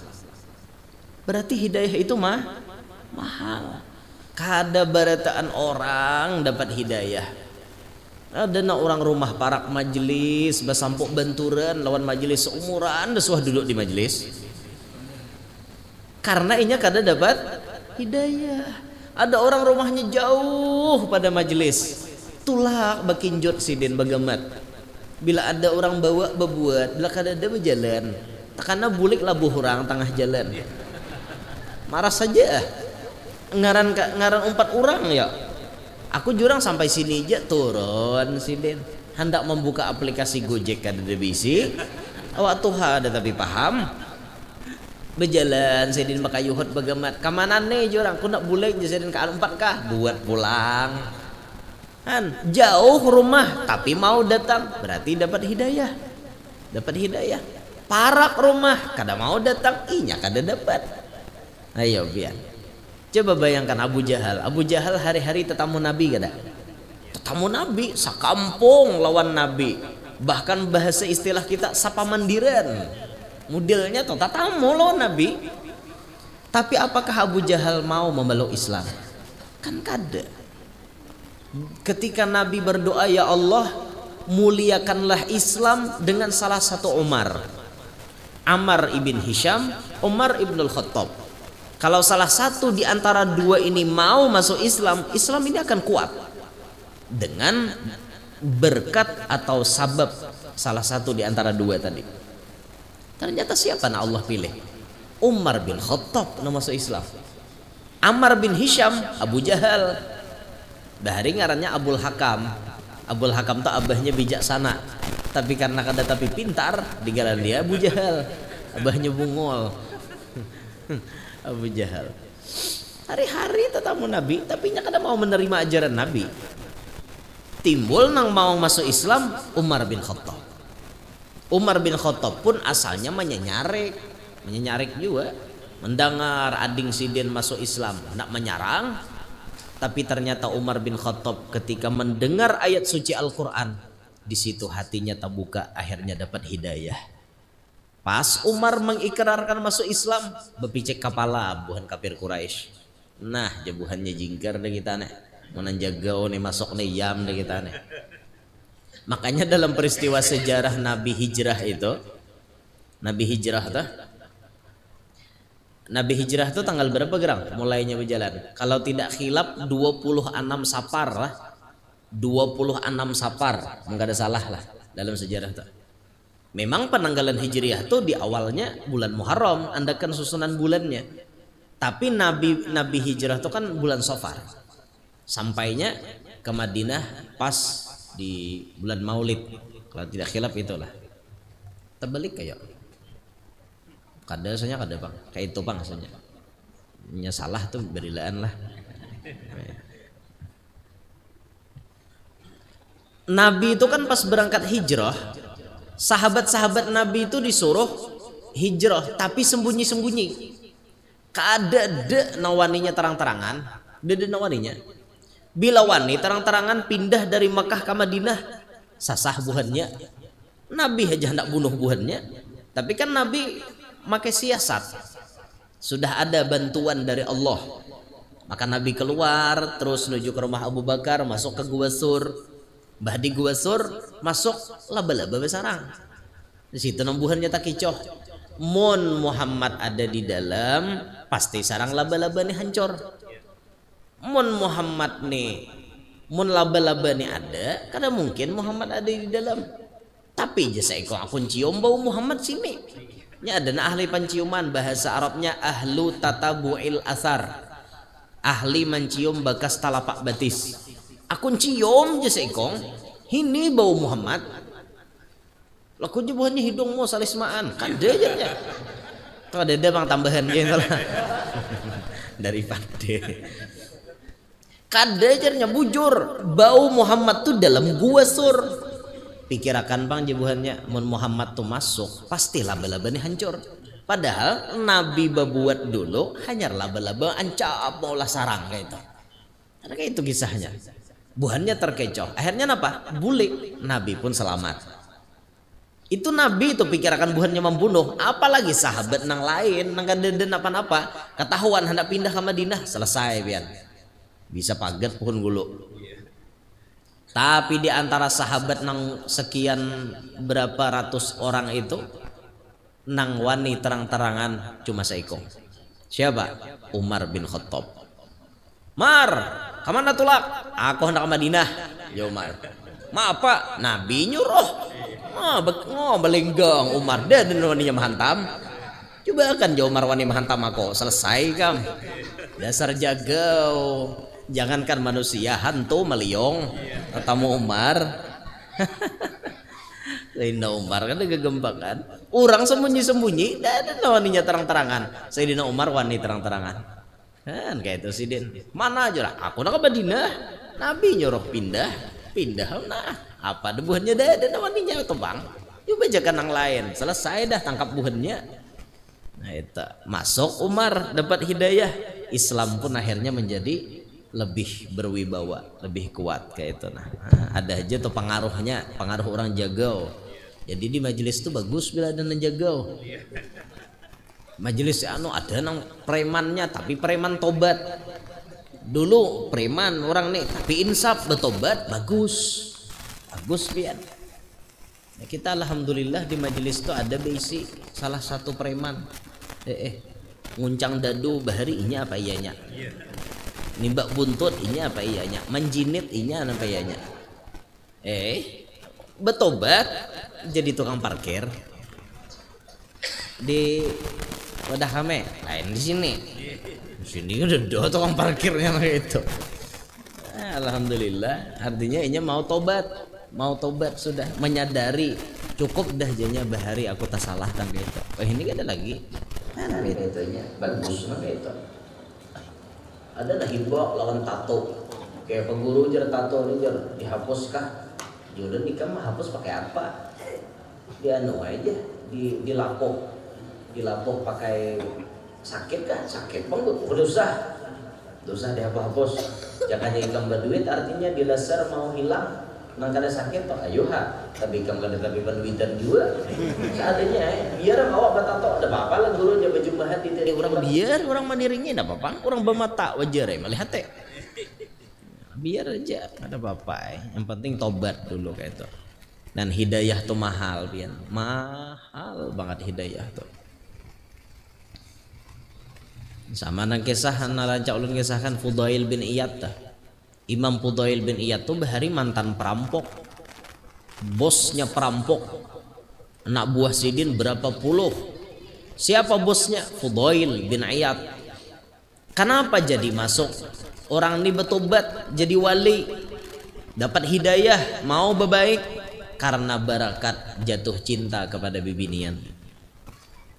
Berarti hidayah itu mahal. Kada barataan orang dapat hidayah. Ada na orang rumah parak majelis basampuk benturan lawan majelis seumuran desuah duduk di majelis. Karena inya kada dapat hidayah. Ada orang rumahnya jauh pada majelis. Tulak bakinjot Sidin bagamat. Bila ada orang bawa bebuat, bila kada ada berjalan. Takana bulik lah buhurang tengah jalan. marah saja. Ngaran 4 orang ya. Aku jurang sampai sini aja turun sidin. Hendak membuka aplikasi Gojek kada ada bisi. Awak tuh ada tapi paham. Berjalan sidin makayuhut bagamat. Kemana nih jurang? Aku nak boleh sidin ke 4 kah? Buat pulang. Kan jauh rumah tapi mau datang berarti dapat hidayah. Dapat hidayah. Parak rumah kada mau datang, inya kada dapat. Ayo biar. Coba bayangkan Abu Jahal. Abu Jahal hari-hari tetamu Nabi kada? Tetamu Nabi, sakampung lawan Nabi. Bahkan bahasa istilah kita sapa mandiran. Modelnya tuh tetamu lawan Nabi. Tapi apakah Abu Jahal mau memeluk Islam? Kan kada. Ketika Nabi berdoa, ya Allah, muliakanlah Islam dengan salah satu Umar. Ammar ibn Hisham, Umar ibn al-Khattab. Kalau salah satu di antara dua ini mau masuk Islam, Islam ini akan kuat dengan berkat atau sabab salah satu di antara dua tadi. Ternyata siapa yang Allah pilih? Umar bin Khattab yang masuk Islam. Ammar bin Hisham, Abu Jahal. Dari ngarannya Abul Hakam. Abul Hakam itu abahnya bijaksana, tapi karena kada tapi pintar, digaran dia Abu Jahal. Abahnya bungol. Abu Jahal hari-hari tetamu Nabi tapi nya kada mau menerima ajaran Nabi. Timbul nang mau masuk Islam Umar bin Khattab. Umar bin Khattab pun asalnya menyenyarik juga, mendengar ading sidin masuk Islam nak menyarang. Tapi ternyata Umar bin Khattab ketika mendengar ayat suci Al-Quran, di situ hatinya terbuka, akhirnya dapat hidayah. Pas Umar mengikrarkan masuk Islam, bepicek kepala buhan kafir Quraisy. Nah, jabuhannya jingkar deh kita nih. Mau jaga nih masuk nih yam deh kita nih. Makanya dalam peristiwa sejarah Nabi hijrah itu, Nabi hijrah itu tanggal berapa gerang? Mulainya berjalan. Kalau tidak khilaf 26 Safar lah. 26 Safar, enggak ada salah lah dalam sejarah itu. Memang penanggalan Hijriah itu di awalnya bulan Muharram, andakan susunan bulannya. Tapi Nabi hijrah itu kan bulan Safar. Sampainya ke Madinah pas di bulan Maulid. Kalau tidak khilaf itulah. Terbalik kayak. Kada saja kada bang. Kayak itu bang saja. Nya salah tuh berilaan lah. Nabi itu kan pas berangkat hijrah, sahabat-sahabat Nabi itu disuruh hijrah tapi sembunyi-sembunyi. Kada nawaninya terang-terangan, dede nawaninya. Bila wani terang-terangan pindah dari Makkah ke Madinah, sasah buhannya. Nabi aja hendak bunuh buhannya. Tapi kan Nabi pakai siasat. Sudah ada bantuan dari Allah. Maka Nabi keluar terus menuju ke rumah Abu Bakar, masuk ke Gua Sur. Bah di Gua Sur masuk laba-laba besarang. Di situ nambuhannya tak kicoh. Mon Muhammad ada di dalam, pasti sarang laba-laba nih hancur. Mon Muhammad nih, mon laba-laba nih ada, kada mungkin Muhammad ada di dalam. Tapi jasa iko aku cium bau Muhammad sini. Nya ada ahli penciuman, bahasa Arabnya ahlu tatabu'il asar. Ahli mencium bekas telapak betis. Aku cium je seikong, ini bau Muhammad. Laku je buahnya hidungmu salismaan, kan dia aja. Tuh ada bang tambahan gitu lah. Daripada. Kada ajarnya bujur, bau Muhammad tuh dalam Gua Sur. Pikirakan bang jebuhannya, mun Muhammad tuh masuk, pasti laba-laba nih hancur. Padahal Nabi berbuat dulu hanya laba-laba ancap maulah sarang kayak itu. Ada kayak itu kisahnya. Buhannya terkecoh. Akhirnya apa? Bulik. Nabi pun selamat. Itu Nabi itu pikirkan buhannya membunuh. Apalagi sahabat nang lain, nang kadeden apa-apa. Ketahuan hendak pindah ke Madinah, selesai biar. Bisa paget pun gulu. Tapi di antara sahabat nang sekian berapa ratus orang itu, nang wani terang-terangan cuma seiko. Siapa? Umar bin Khattab. Mar, kemana tulak? Aku hendak ke Madinah. Ya Umar. Ma apa? Nabi nyuruh. Belenggang Umar dan waninya menghantam. Coba kan jauh marwani mahantam aku selesai kam. Dasar jagau. Jangankan manusia, hantu meliong. Tamu Umar. Sayyidina Umar kan gegembak kan. Orang sembunyi-sembunyi, dan waninya terang-terangan. Sayyidina Umar wani terang-terangan. Kan kayak itu sih Din. Mana aja lah. Aku nak ke Madinah. Nabi nyuruh pindah. Nah apa debuhannya dah dan waninya itu bang. Coba jangan yang lain. Selesai dah tangkap buhannya. Nah itu masuk Umar dapat hidayah. Islam pun akhirnya menjadi lebih berwibawa, lebih kuat kayak itu. Nah, ada aja tuh pengaruhnya, pengaruh orang jagau. Jadi di majelis itu bagus bila ada yang jagau. Majelis anu ada nang premannya tapi preman tobat. Dulu preman orang nih tapi insaf bertobat bagus. Bagus pian. Nah, kita alhamdulillah di majelis itu ada besi salah satu preman. Nguncang dadu bahari inya apa iyanya? Nimbak buntut inya apa iyanya? Menjinit inya apa iyanya? Bertobat jadi tukang parkir di Wadah Kame lain di sini. Di sini udah tukang parkirnya itu. Alhamdulillah artinya inya mau tobat sudah menyadari cukup dah jadinya bahari aku tak salah kan gitu. Ini kan ada lagi. Nah itunya bagus kayak itu. Ada dah himbau lawan tato. Kayak peguru jar tato ini jar dihapus kah? Jodoh nikah mah hapus pakai apa? Dia anu aja dilapoh pakai sakit kah? Sakit bang dosa dihapus. Jangan ikam berduit artinya dilasar mau hilang. Nang kada sakit toh ayo tapi ikam kada tapi berduitan juga. Seadanya biar awak batato ada apa-apa lah guru aja baju bahat di orang biar orang mandirinya ada apa-apa. Orang bermata wajar melihat biar aja ada apa-apa. Yang penting tobat dulu kayak itu. Dan hidayah tuh mahal pian. Mahal banget hidayah tuh. Sama nang kisah narancak ulun kisahkan Fudail bin Iyad tah. Imam Fudail bin Iyad tuh bahari mantan perampok. Bosnya perampok. Anak buah Sidin berapa puluh. Siapa bosnya? Fudail bin Iyad. Kenapa jadi masuk? Orang ini bertobat jadi wali. Dapat hidayah, mau berbaik karena barakat jatuh cinta kepada bibinian.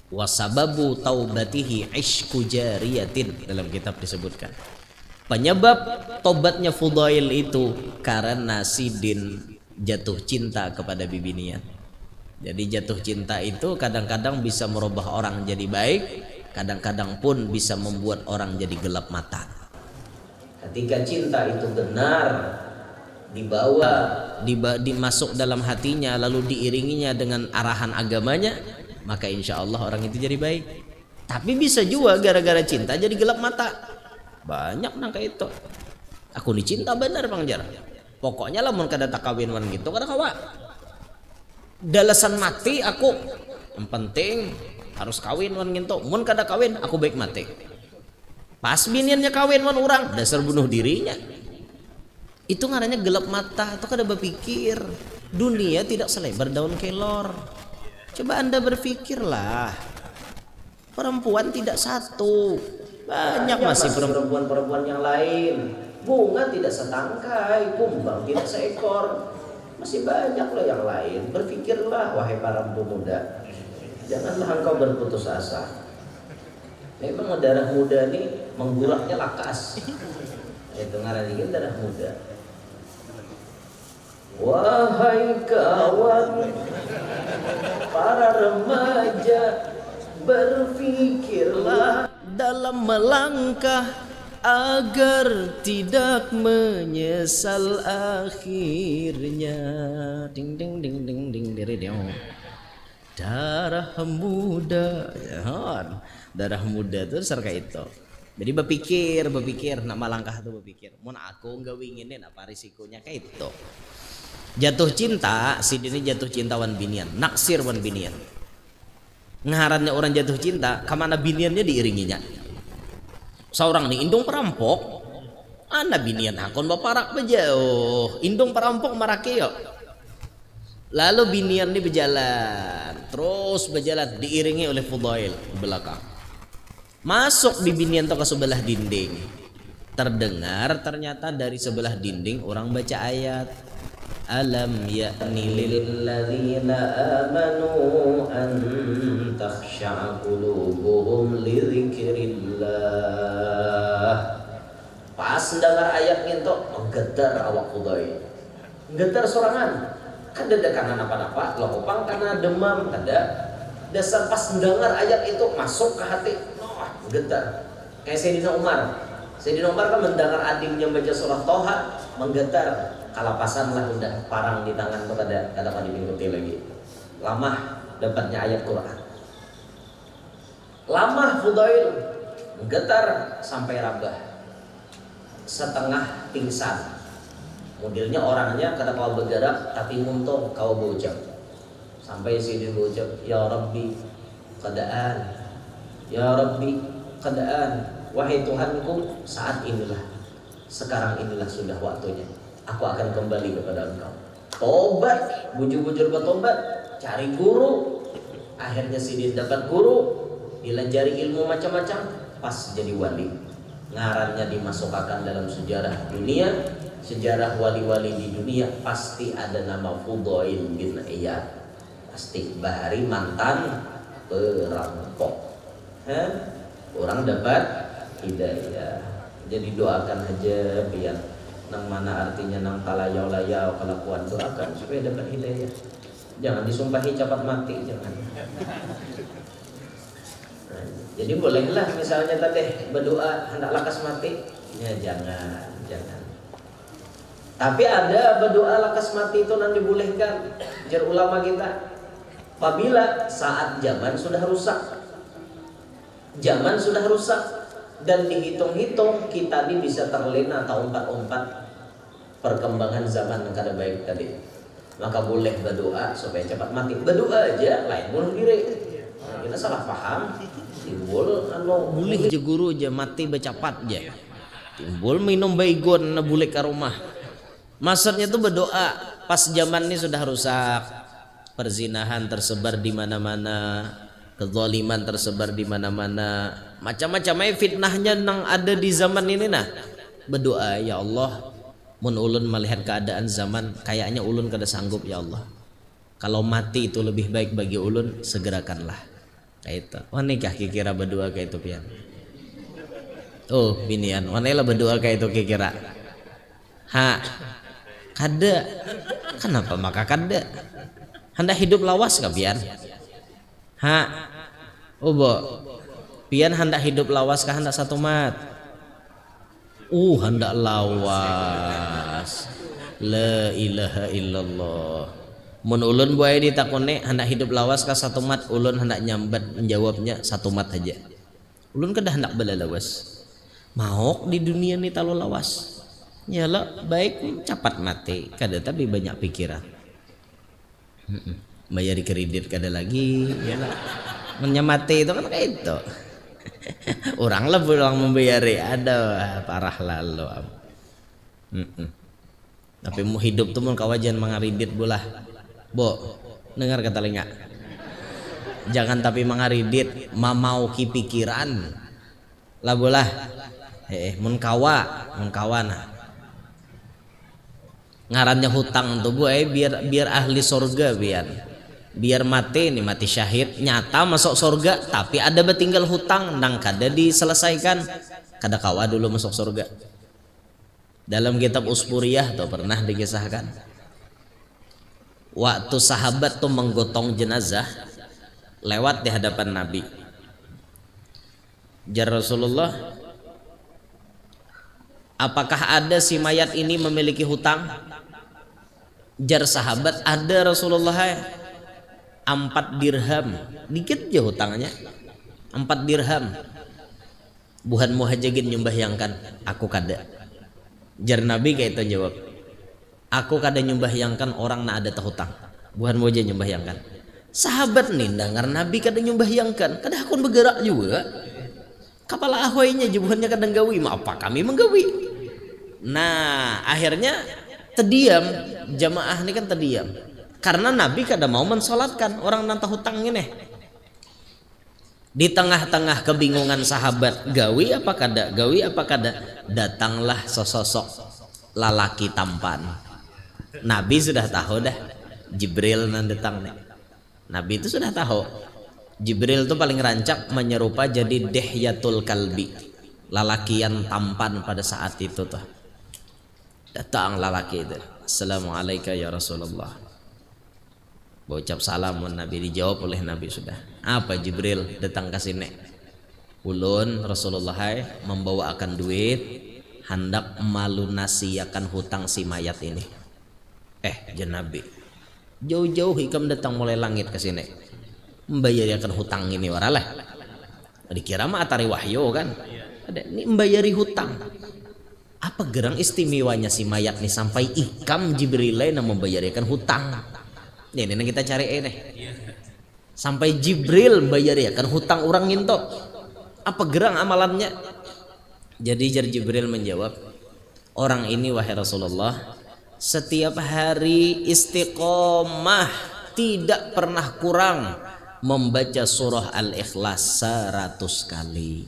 Wasababu taubatihi ishku jariyatin dalam kitab disebutkan. Penyebab tobatnya Fudail itu karena Sidin jatuh cinta kepada bibinian. Jadi jatuh cinta itu kadang-kadang bisa merubah orang jadi baik, kadang-kadang pun bisa membuat orang jadi gelap mata. Ketika cinta itu benar dibawa, dimasuk dalam hatinya lalu diiringinya dengan arahan agamanya, maka insya Allah orang itu jadi baik. Tapi bisa juga gara-gara cinta jadi gelap mata. Banyak nang kayak itu. Aku dicinta benar Bang Jar. Pokoknya lah mun kada tak kawin wan gitu kada kawa. Dalasan mati aku. Yang penting harus kawin wan gitu. Mun kada kawin aku baik mati. Pas biniannya kawin wan orang dasar bunuh dirinya. Itu ngarannya gelap mata atau kada berpikir. Dunia tidak selebar daun kelor. Coba Anda berpikirlah. Perempuan tidak satu. Banyak masih perempuan-perempuan yang lain. Bunga tidak setangkai, kumbang tidak seekor. Masih banyak loh yang lain. Berpikirlah wahai para pemuda. Janganlah engkau berputus asa. Memang darah muda ini mengguraknya lakas. Itu ngarannya darah muda. Wahai kawan para remaja, berpikirlah dalam melangkah agar tidak menyesal akhirnya. Ding ding ding ding ding ding ding. Darah muda, darah muda tuh serka itu. Jadi berpikir, nak melangkah tuh berpikir. Mun aku nggak inginin apa risikonya kayak itu. Jatuh cinta, si ini jatuh cinta wan binian, naksir wan binian. Ngarannya orang jatuh cinta, kemana biniannya diiringinya. Seorang nih indung perampok, anak binian akon baparak bejauh, indung perampok marake yo. Lalu binian ini berjalan, terus berjalan diiringi oleh Fudail di belakang. Masuk di binian ke sebelah dinding. Terdengar ternyata dari sebelah dinding orang baca ayat. Alam ya'ni lil ladzina amanu an takhsha'a qulubuhum li dzikrillah. Pas dengar ayat itu menggetar awak Fudail. Getar sorangan. Kada ada karena apa-apa, lopang karena demam, kada. Dasar pas dengar ayat itu masuk ke hati, getar. Kayak Sayyidina Umar. Sayyidina Umar kan mendengar adiknya baca surah Toha, menggetar. Kalapasan lah udah parang di tangan tuh kada pada diikuti lagi. Lama dapatnya ayat Quran. Lama Fudail menggetar sampai rabah. Setengah pingsan. Modelnya orangnya kada kau bergerak tapi muntung kau berucap sampai Sayyidina berucap, ya Rabbi keadaan, ya Rabbi keadaan, wahai Tuhanku, saat inilah, sekarang inilah sudah waktunya, aku akan kembali kepada Engkau. Tobat, bujur-bujur bertobat, cari guru. Akhirnya Sayyidina dapat guru, dilajari ilmu macam-macam, pas jadi wali. Ngarannya dimasukkan dalam sejarah dunia. Sejarah wali-wali di dunia pasti ada nama Fudail bin Iyad. Pasti bahari mantan perampok. Orang dapat hidayah. Jadi doakan aja biar nang mana artinya nang talayau-layau kelakuan, doakan supaya dapat hidayah. Jangan disumpahi cepat mati, jangan. Jadi bolehlah misalnya tadi berdoa hendak lakas mati, ya jangan. Tapi ada berdoa lakas mati itu nanti dibolehkan. Jar ulama kita, apabila saat zaman sudah rusak, dan dihitung-hitung kita ini bisa terlena atau umpat-umpat perkembangan zaman yang kada baik tadi, maka boleh berdoa supaya cepat mati. Berdoa aja, lain bunuh diri. Nah, kita salah paham. Timbul boleh aja guru aja mati bercapat aja. Timbul minum baygon boleh ke rumah. Maksudnya itu berdoa pas zaman ini sudah rusak, perzinahan tersebar di mana-mana, kezaliman tersebar di mana-mana, macam-macam fitnahnya nang ada di zaman ini nah. Berdoa, ya Allah, mun ulun melihat keadaan zaman kayaknya ulun kada sanggup ya Allah. Kalau mati itu lebih baik bagi ulun, segerakanlah. Kayak itu. Wah nikah kira berdoa kayak itu pian. Oh, binian, wanela berdoa kayak itu kira. Kada. Kenapa maka kada? Hendak hidup lawas ka pian? Bo. Pian hendak hidup lawas kah hendak satu mat? Hendak lawas. La ilaha illallah. Mun ulun buaya ditakone hendak hidup lawas kah satu mat, ulun hendak nyambat menjawabnya satu mat aja. Ulun kada hendak belalawas. Maok di dunia ni talo lawas. Nyala baik cepat mati kada tapi banyak pikiran. Bayar kredit kada lagi nyala. Menyamati itu kan kayak itu. Orang lah pulang membayari ada parah lalu. Tapi mau hidup tuh mun kawajan mangaridit bolah. Bo, dengar kata telinga. Jangan tapi mangaridit mamau ki pikiran. Lah bolah. Mun kawana. Ngarannya hutang tuh gue biar ahli sorga biar mati nih mati syahid nyata masuk sorga tapi ada betinggal hutang nang kada diselesaikan kada kawa dulu masuk sorga. Dalam kitab Usburiyah tuh pernah dikisahkan waktu sahabat tuh menggotong jenazah lewat di hadapan Nabi. Jar Rasulullah, apakah ada si mayat ini memiliki hutang? Jar sahabat, ada Rasulullah 4 dirham. Dikit aja hutangnya 4 dirham. Buhan muhajagin nyumbahyangkan, aku kada. Jar Nabi kayak itu jawab, aku kada nyumbahyangkan orang na ada hutang. Buhan muhajir nyumbahyangkan. Sahabat nih dengar Nabi kada nyumbahyangkan, kada akun bergerak juga. Kepala ahoynya jubuhannya kadang gawi, ma apa kami menggawi. Nah akhirnya terdiam, jamaah ini kan terdiam. Karena Nabi kada mau mensolatkan orang nanta hutang ini. Di tengah-tengah kebingungan sahabat, gawi apa kada, datanglah sosok lalaki tampan. Nabi sudah tahu dah, Jibril nan datang nih. Nabi itu sudah tahu. Jibril itu paling rancak menyerupa jadi Dihyatul Kalbi, lalaki yang tampan pada saat itu tuh. Datang lalaki itu, Assalamualaikum ya Rasulullah. Ucap salam Nabi, dijawab oleh Nabi sudah. Apa Jibril datang ke sini? Ulun Rasulullah membawakan duit, hendak melunasiakan hutang si mayat ini. Nabi, jauh-jauh hikam datang mulai langit ke sini, membayarkan hutang ini waralah. Dikira mah atari wahyu kan? Ada ini membayari hutang. Apa gerang istimewanya si mayat nih sampai ikam Jibril yang membayarkan hutang? Ini kita cari ini. Sampai Jibril bayarkan hutang orang itu. Apa gerang amalannya? Jadi Jibril menjawab, orang ini wahai Rasulullah, setiap hari istiqomah, tidak pernah kurang membaca surah Al-Ikhlas 100 kali.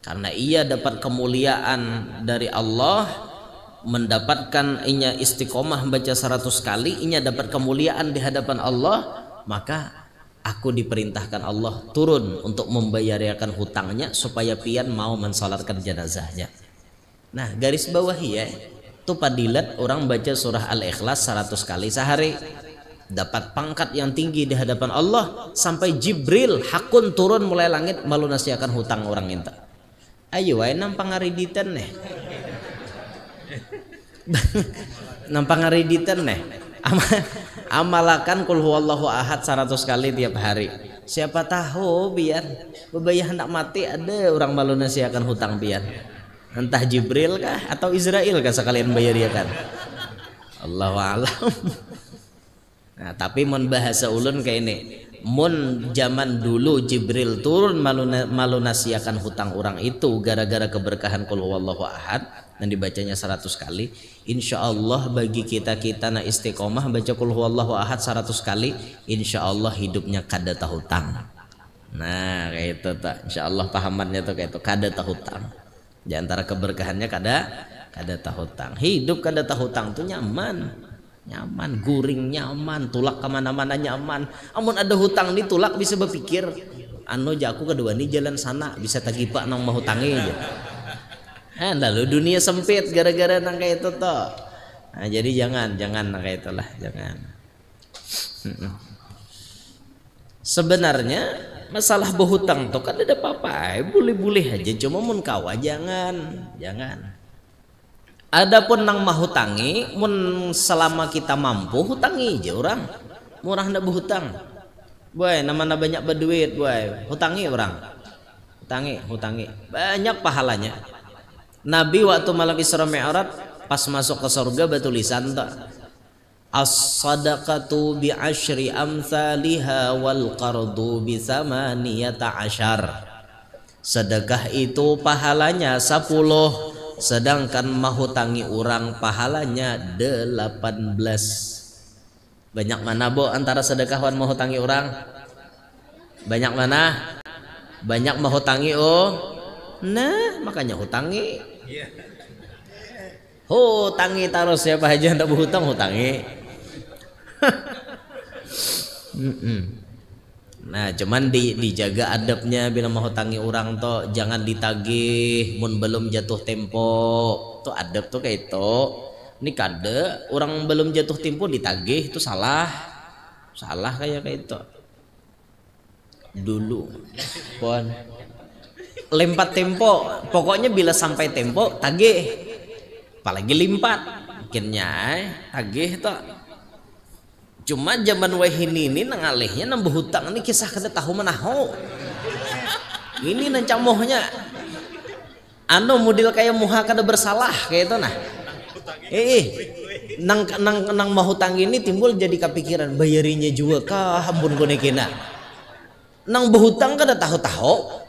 Karena ia dapat kemuliaan dari Allah, mendapatkan inya istiqomah membaca 100 kali, inya dapat kemuliaan di hadapan Allah, maka aku diperintahkan Allah turun untuk membayarkan hutangnya supaya pian mau mensalatkan jenazahnya. Nah, garis bawahi ya, itu padilat orang baca surah Al-Ikhlas 100 kali sehari, dapat pangkat yang tinggi di hadapan Allah, sampai Jibril hakun turun mulai langit melunasiakan hutang orang itu. Ayo wae nampang ngariditan nih. Nampang ngariditan nih. Amalakan kul huwallahu ahad 100 kali tiap hari. Siapa tahu biar bebayah hendak mati ada orang melunasiakan hutang pian. Entah Jibril kah atau Israel kah sekalian bayarkan. Allahu a'lam. Nah, tapi mun bahasa ulun kayak ini, mun zaman dulu Jibril turun malunasiakan hutang orang itu gara-gara keberkahan qul huwallahu ahad dan dibacanya 100 kali, insyaallah bagi kita-kita na istiqomah baca qul huwallahu ahad 100 kali, insyaallah hidupnya kada tahutang. Nah, kayak itu tuh. Insyaallah pahamannya tuh kayak itu, kada tahutang. Di antara keberkahannya kada tahutang. Hidup kada tahutang tuh nyaman, guring nyaman, tulak kemana-mana nyaman. Amun ada hutang nih tulak bisa berpikir, anu jaku kedua nih jalan sana bisa tagih pak nang mau hutangi aja. Lalu dunia sempit gara-gara nang kayak itu toh. Nah, jadi jangan nang kayak itulah, jangan. Sebenarnya masalah berhutang tuh kan ada apa-apa, boleh-boleh aja, cuma mun kawa jangan. Adapun nang mah hutangi, mun selama kita mampu hutangi aja orang. Murah ndak berhutang. Boy, namanya banyak berduit, boy. Hutangi orang. Hutangi. Banyak pahalanya. Nabi waktu malam Isra Mi'raj pas masuk ke surga batulisan tak. As-sadaqatu bi asyri amsalihha wal qardu bi samaniyata asyar. Sedekah itu pahalanya 10, sedangkan mahutangi orang pahalanya 18. Banyak mana bo antara sedekah wan mahutangi orang? Banyak mana? Banyak mahutangi nah makanya hutangi. Hutangi taruh siapa aja ndak berhutang hutangi. Nah, cuman dijaga adabnya bila mau hutangi orang toh jangan ditagih mun belum jatuh tempo. Tuh adab tuh kayak itu. Ini kada orang belum jatuh tempo ditagih itu salah. Salah kayak itu. Dulu pon lempat tempo, pokoknya bila sampai tempo tagih. Apalagi limpat akhirnya tagih toh. Cuma zaman wahini ini nang alihnya nang berhutang ini kisah kada tahu manaho. Ini nang camohnya anu model kayak muha kada bersalah kayak itu nah. Nang mau hutang ini timbul jadi kepikiran bayarinya juga kah ampun konekena. Nang berhutang kada tahu-tahu.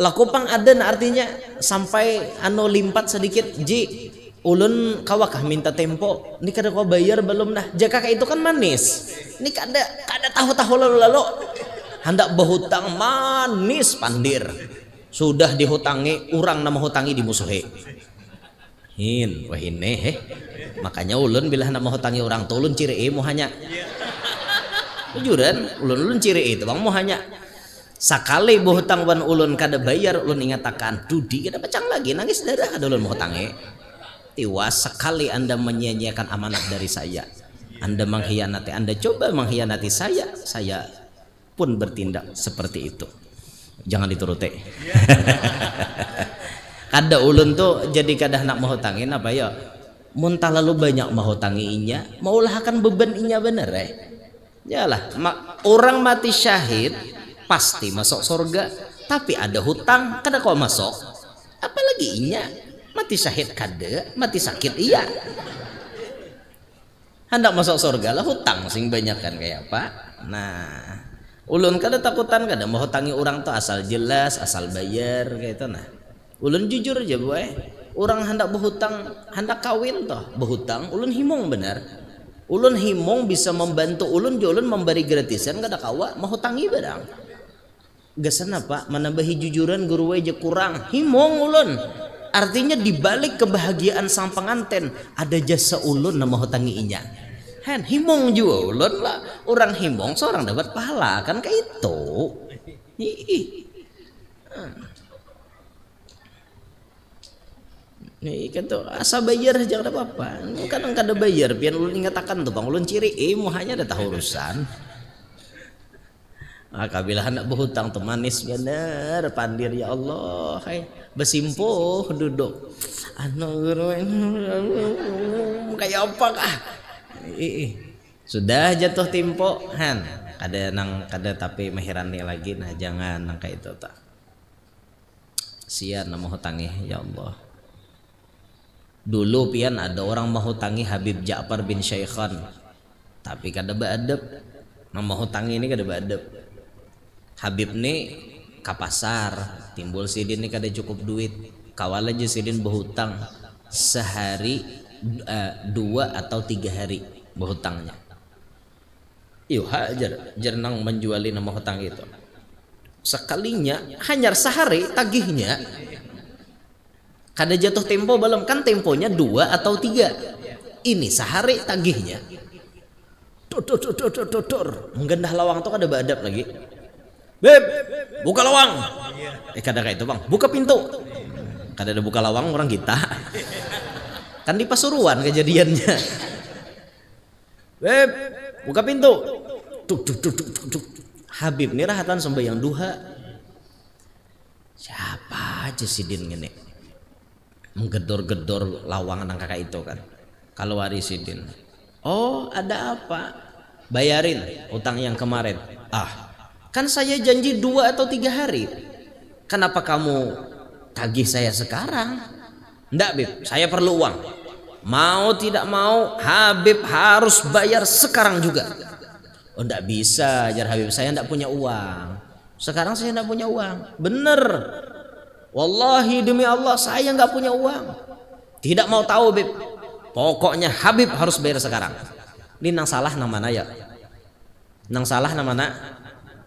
Laku pang ada nah artinya sampai anu limpat sedikit ji ulun kawakah minta tempo ini kada kau bayar belum dah jaka itu kan manis ini kada tahu lalu hendak berhutang manis pandir sudah dihutangi orang nama hutangi dimusuhi wah ini makanya ulun bila nama hutangi orang tuh ulun ciri mau hanya jujuran ulun ciri itu bang mau hanya sakali berhutang wan ulun kada bayar ulun ingatakan dudi kada pacang lagi nangis darah kada ulun mau hutangi tiwas sekali Anda menyia-nyiakan amanat dari saya, Anda mengkhianati, Anda coba mengkhianati saya pun bertindak seperti itu. Jangan dituruti. Kada ulun tuh jadi kada nak mahutangin apa ya? Muntah lalu banyak mahutanginya, maulah akan beban inya bener Yalah, orang mati syahid pasti masuk surga, tapi ada hutang kada kau masuk. Apalagi inya mati syahid kada, mati sakit iya. Hendak masuk surga lah hutang sing banyak kan kayak apa. Nah, ulun kada takutan kada mau hutangi orang tuh asal jelas, asal bayar kayak itu nah. Ulun jujur aja boy. Orang hendak berhutang, hendak kawin toh, berhutang ulun himong benar. Ulun himong bisa membantu ulun, ulun memberi gratisan kada kawa mau hutangi barang. Gasan apa? Menambahi jujuran guru aja kurang. Himong ulun. Artinya dibalik kebahagiaan sang pengantin ada jasa ulun nama hutangi inya. Himong juga ulun lah. Orang himong seorang dapat pahala kan kayak itu. Nih kan tuh asa bayar aja kada apa-apa. Kadang kada bayar pian ulun ingatakan tuh bang ulun ciri mau hanya ada tahu urusan. Kabilah hendak berhutang tuh manis bener pandir ya Allah besimpuh duduk kayak apa kah sudah jatuh tempo kada tapi mahirani lagi nah jangan nang kayak itu tak sian nama hutangi ya Allah. Dulu pian ada orang mau hutangi Habib Ja'far bin Syaikhan tapi kada beadab nama hutangi ini kada beadab. Habib nih ke pasar timbul sidin nih kada cukup duit kawal aja sidin berhutang sehari 2 atau 3 hari berhutangnya yuk hajar jernang menjuali nama hutang itu sekalinya hanya sehari tagihnya kada jatuh tempo belum kan temponya 2 atau 3 ini sehari tagihnya menggendah lawang tuh kada beadab lagi. Beb, buka lawang. Kada kayak itu bang, buka pintu. Kada ada buka lawang orang kita. Kan di Pasuruan kejadiannya. Beb, buka pintu. Tuk. Habib nih rahatan sembahyang duha. Siapa aja sidin gini. Menggedor-gedor lawang nang kakak itu kan. Kalau wari sidin. Oh, ada apa? Bayarin utang yang kemarin. Kan saya janji 2 atau 3 hari. Kenapa kamu tagih saya sekarang? Ndak Bib, saya perlu uang. Mau tidak mau Habib harus bayar sekarang juga. Oh ndak bisa, jar Habib saya ndak punya uang. Sekarang saya ndak punya uang. Bener. Wallahi demi Allah saya nggak punya uang. Tidak mau tahu Bib. Pokoknya Habib harus bayar sekarang. Ini nang salah nang mana ya? Nang salah nang mana?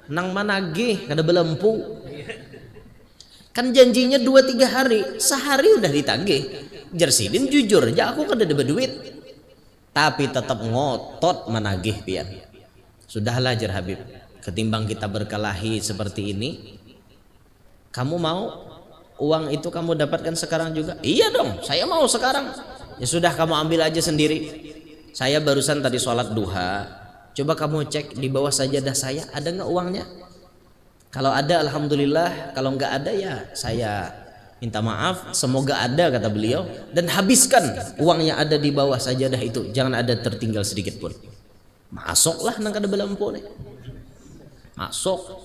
Nang managih kada belempu kan janjinya 2-3 hari sehari udah ditagih jersidin jujur aja aku kada ada duit tapi tetap ngotot menagih pian sudahlah jar Habib ketimbang kita berkelahi seperti ini kamu mau uang itu kamu dapatkan sekarang juga iya dong saya mau sekarang ya sudah kamu ambil aja sendiri saya barusan tadi sholat duha. Coba kamu cek di bawah sajadah saya ada nggak uangnya? Kalau ada alhamdulillah, kalau nggak ada ya saya minta maaf. Semoga ada kata beliau dan habiskan uang yang ada di bawah sajadah itu. Jangan ada tertinggal sedikit pun. Masuklah nang kada belampu nih. Masuk.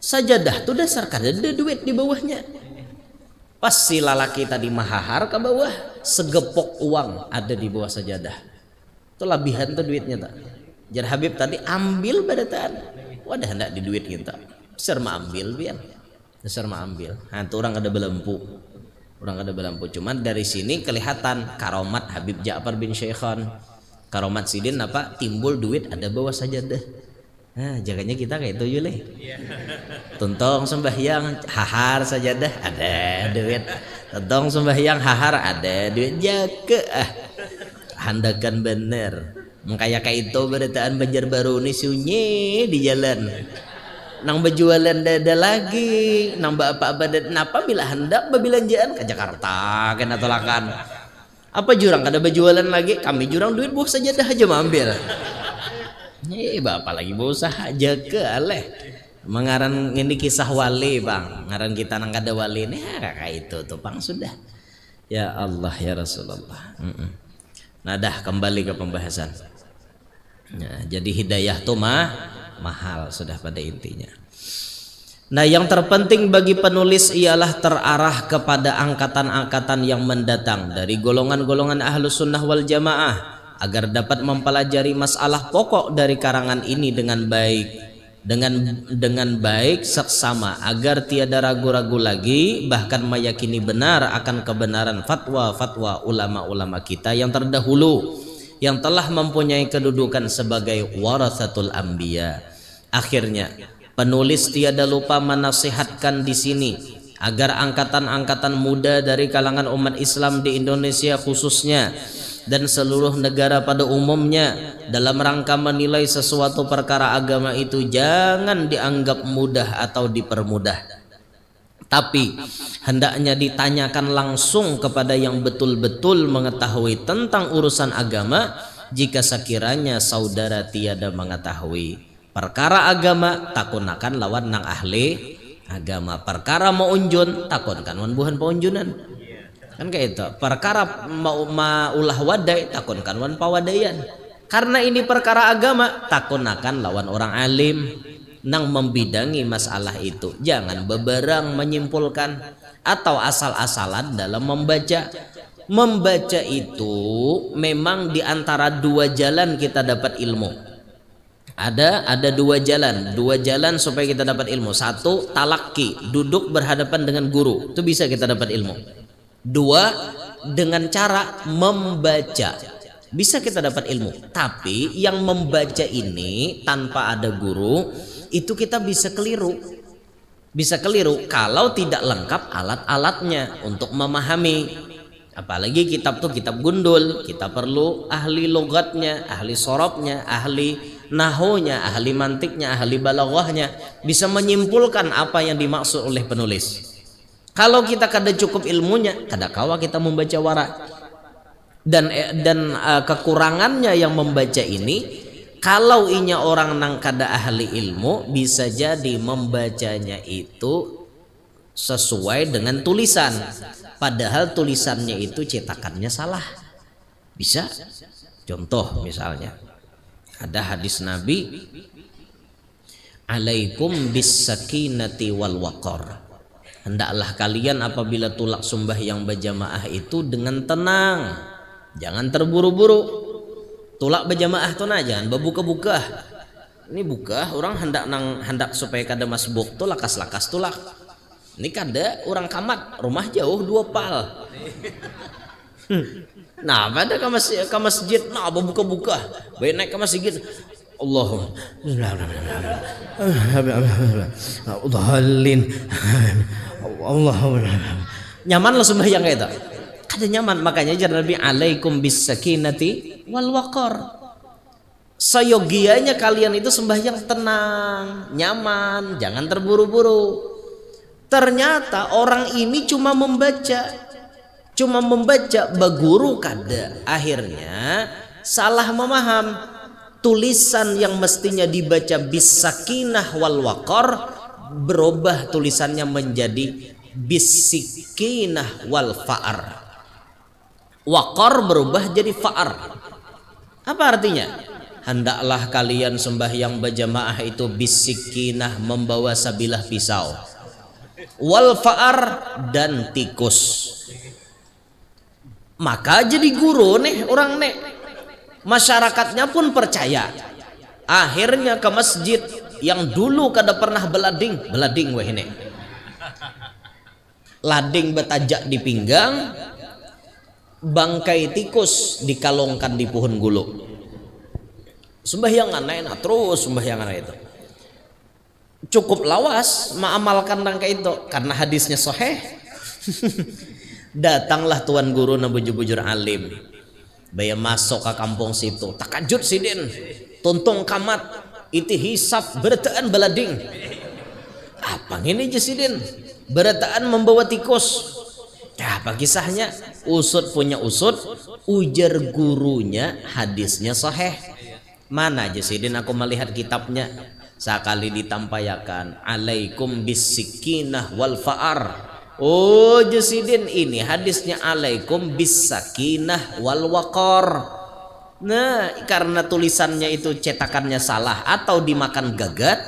Sajadah tuh dasar kada ada duit di bawahnya. Pas si lalaki tadi mahahar ke bawah, segepok uang ada di bawah sajadah. Itu labihan tuh duitnya tak. Jar Habib tadi ambil badatan. Wadah hendak di duit kita. Besar mah ambil biar. Besar mah ambil. Nah, orang ada belempu. Orang kada belampu. Cuman dari sini kelihatan karomat Habib Ja'far bin Syekhon. Karomat sidin apa? Timbul duit ada bawa sajadah. Nah, jaganya kita kayak itu Yule. Tuntong sembahyang hahar sajadah ada duit. Tuntong sembahyang hahar ada duit. Jaga handakan bener. Mengkaya kayak itu beritaan Banjarbaru ini sunyi di jalan. Nang berjualan dada lagi, nang bapak badan napa bila hendak bebelanjaan ke Jakarta kena tolakan. Apa jurang kada berjualan lagi, kami jurang duit buah saja dah aja ambil. Bapak lagi berusaha aja ke aleh. Mengaran ini kisah wali bang, ngaran kita nang kada wali nih kayak itu tuh bang sudah. Ya Allah ya Rasulullah. Nah dah kembali ke pembahasan. Nah, jadi hidayah tuh mahal sudah pada intinya. Nah yang terpenting bagi penulis ialah terarah kepada angkatan-angkatan yang mendatang dari golongan-golongan ahlus sunnah wal jamaah agar dapat mempelajari masalah pokok dari karangan ini dengan baik, dengan baik seksama agar tiada ragu-ragu lagi bahkan meyakini benar akan kebenaran fatwa-fatwa ulama-ulama kita yang terdahulu yang telah mempunyai kedudukan sebagai warathatul anbiya. Akhirnya penulis tiada lupa menasihatkan di sini agar angkatan-angkatan muda dari kalangan umat Islam di Indonesia khususnya dan seluruh negara pada umumnya dalam rangka menilai sesuatu perkara agama itu jangan dianggap mudah atau dipermudah, tapi hendaknya ditanyakan langsung kepada yang betul-betul mengetahui tentang urusan agama jika sekiranya saudara tiada mengetahui perkara agama takunakan lawan nang ahli agama. Perkara mau unjun takunkan wan buhan paunjunan. Kan kayak itu. Perkara mau ulah wadai takunkan wan pawadayan. Karena ini perkara agama takunakan lawan orang alim nang membidangi masalah itu. Jangan beberang menyimpulkan atau asal-asalan dalam membaca. Membaca itu memang di antara dua jalan kita dapat ilmu. Ada dua jalan supaya kita dapat ilmu. Satu, talaki, duduk berhadapan dengan guru, itu bisa kita dapat ilmu. Dua, dengan cara membaca, bisa kita dapat ilmu. Tapi yang membaca ini tanpa ada guru itu kita bisa keliru kalau tidak lengkap alat-alatnya untuk memahami. Apalagi kitab tuh kitab gundul, kita perlu ahli logatnya, ahli sorobnya, ahli nahunya, ahli mantiknya, ahli balaghahnya, bisa menyimpulkan apa yang dimaksud oleh penulis. Kalau kita kada cukup ilmunya, kada kawa kita membaca wara. Dan kekurangannya yang membaca ini, kalau inya orang nang kada ahli ilmu, bisa jadi membacanya itu sesuai dengan tulisan, padahal tulisannya itu cetakannya salah. Bisa. Contoh misalnya ada hadis Nabi, alaikum bis sakinati wal waqar, hendaklah kalian apabila tulak sembahyang berjamaah itu dengan tenang, jangan terburu-buru. Tulak berjamaah tuh jangan berbuka-buka. Ini buka orang hendak supaya kada masbuk tuh lakas-lakas tulak. Ini kada orang kamat rumah jauh 2 pal. Nah pada ke masjid nah buka-buka baik naik ke masjid Allahumma Allahumma nyaman lah sembahyang kayak itu kada nyaman. Makanya jangan Nabi alaikum bis sakinati wal waqar, seyogianya kalian itu sembahyang tenang nyaman, jangan terburu-buru. Ternyata orang ini cuma membaca beguru kada, akhirnya salah memaham. Tulisan yang mestinya dibaca bis sakinah wal waqar berubah tulisannya menjadi bis sakinah wal fa'ar. Waqar berubah jadi fa'ar. Apa artinya? Hendaklah kalian sembahyang berjamaah itu bis sakinah membawa sabilah pisau, wal fa'ar dan tikus. Maka jadi guru nih orang nih, masyarakatnya pun percaya. Akhirnya ke masjid yang dulu kada pernah belading weh nih. lading betajak di pinggang, bangkai tikus dikalongkan di pohon gulu. Sembahyangan enak terus sembahyangan itu. Cukup lawas mengamalkan rangka itu karena hadisnya sahih. Datanglah tuan guru na bujur-bujur alim. Baya masuk ke kampung situ. Takajud sidin. Tuntung kamat. Iti hisap berataan balading. Apa ini jasidin? Berataan membawa tikus. Ya, apa kisahnya? Usut punya usut. Ujar gurunya hadisnya sahih. Mana jasidin aku melihat kitabnya. Sekali ditampayakan. Alaikum bisikinah wal fa'ar. Oh jasidin ini hadisnya alaikum bisakinah wal waqar. Nah karena tulisannya itu cetakannya salah atau dimakan gagat,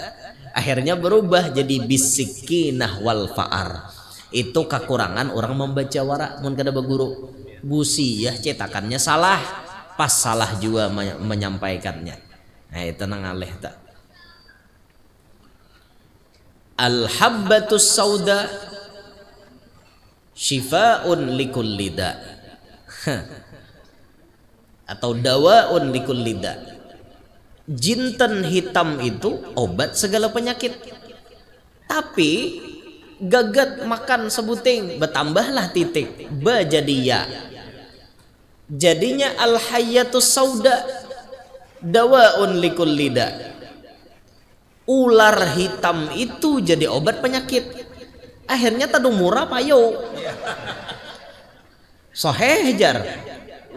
akhirnya berubah jadi bisikinah wal fa'ar. Itu kekurangan orang membaca wara. Mun kada baguru busi ya cetakannya salah, pas salah juga menyampaikannya. Nah itu nang aleh tak. Al habbatus sauda shifaun likulli da atau dawaun likulli da. Jinten hitam itu obat segala penyakit. Tapi gagat makan sebuting bertambahlah titik ba jadi ya. Jadinya al hayyatus sauda dawaun likulli da. Ular hitam itu jadi obat penyakit. Akhirnya tadu murah payo. Sahih jar.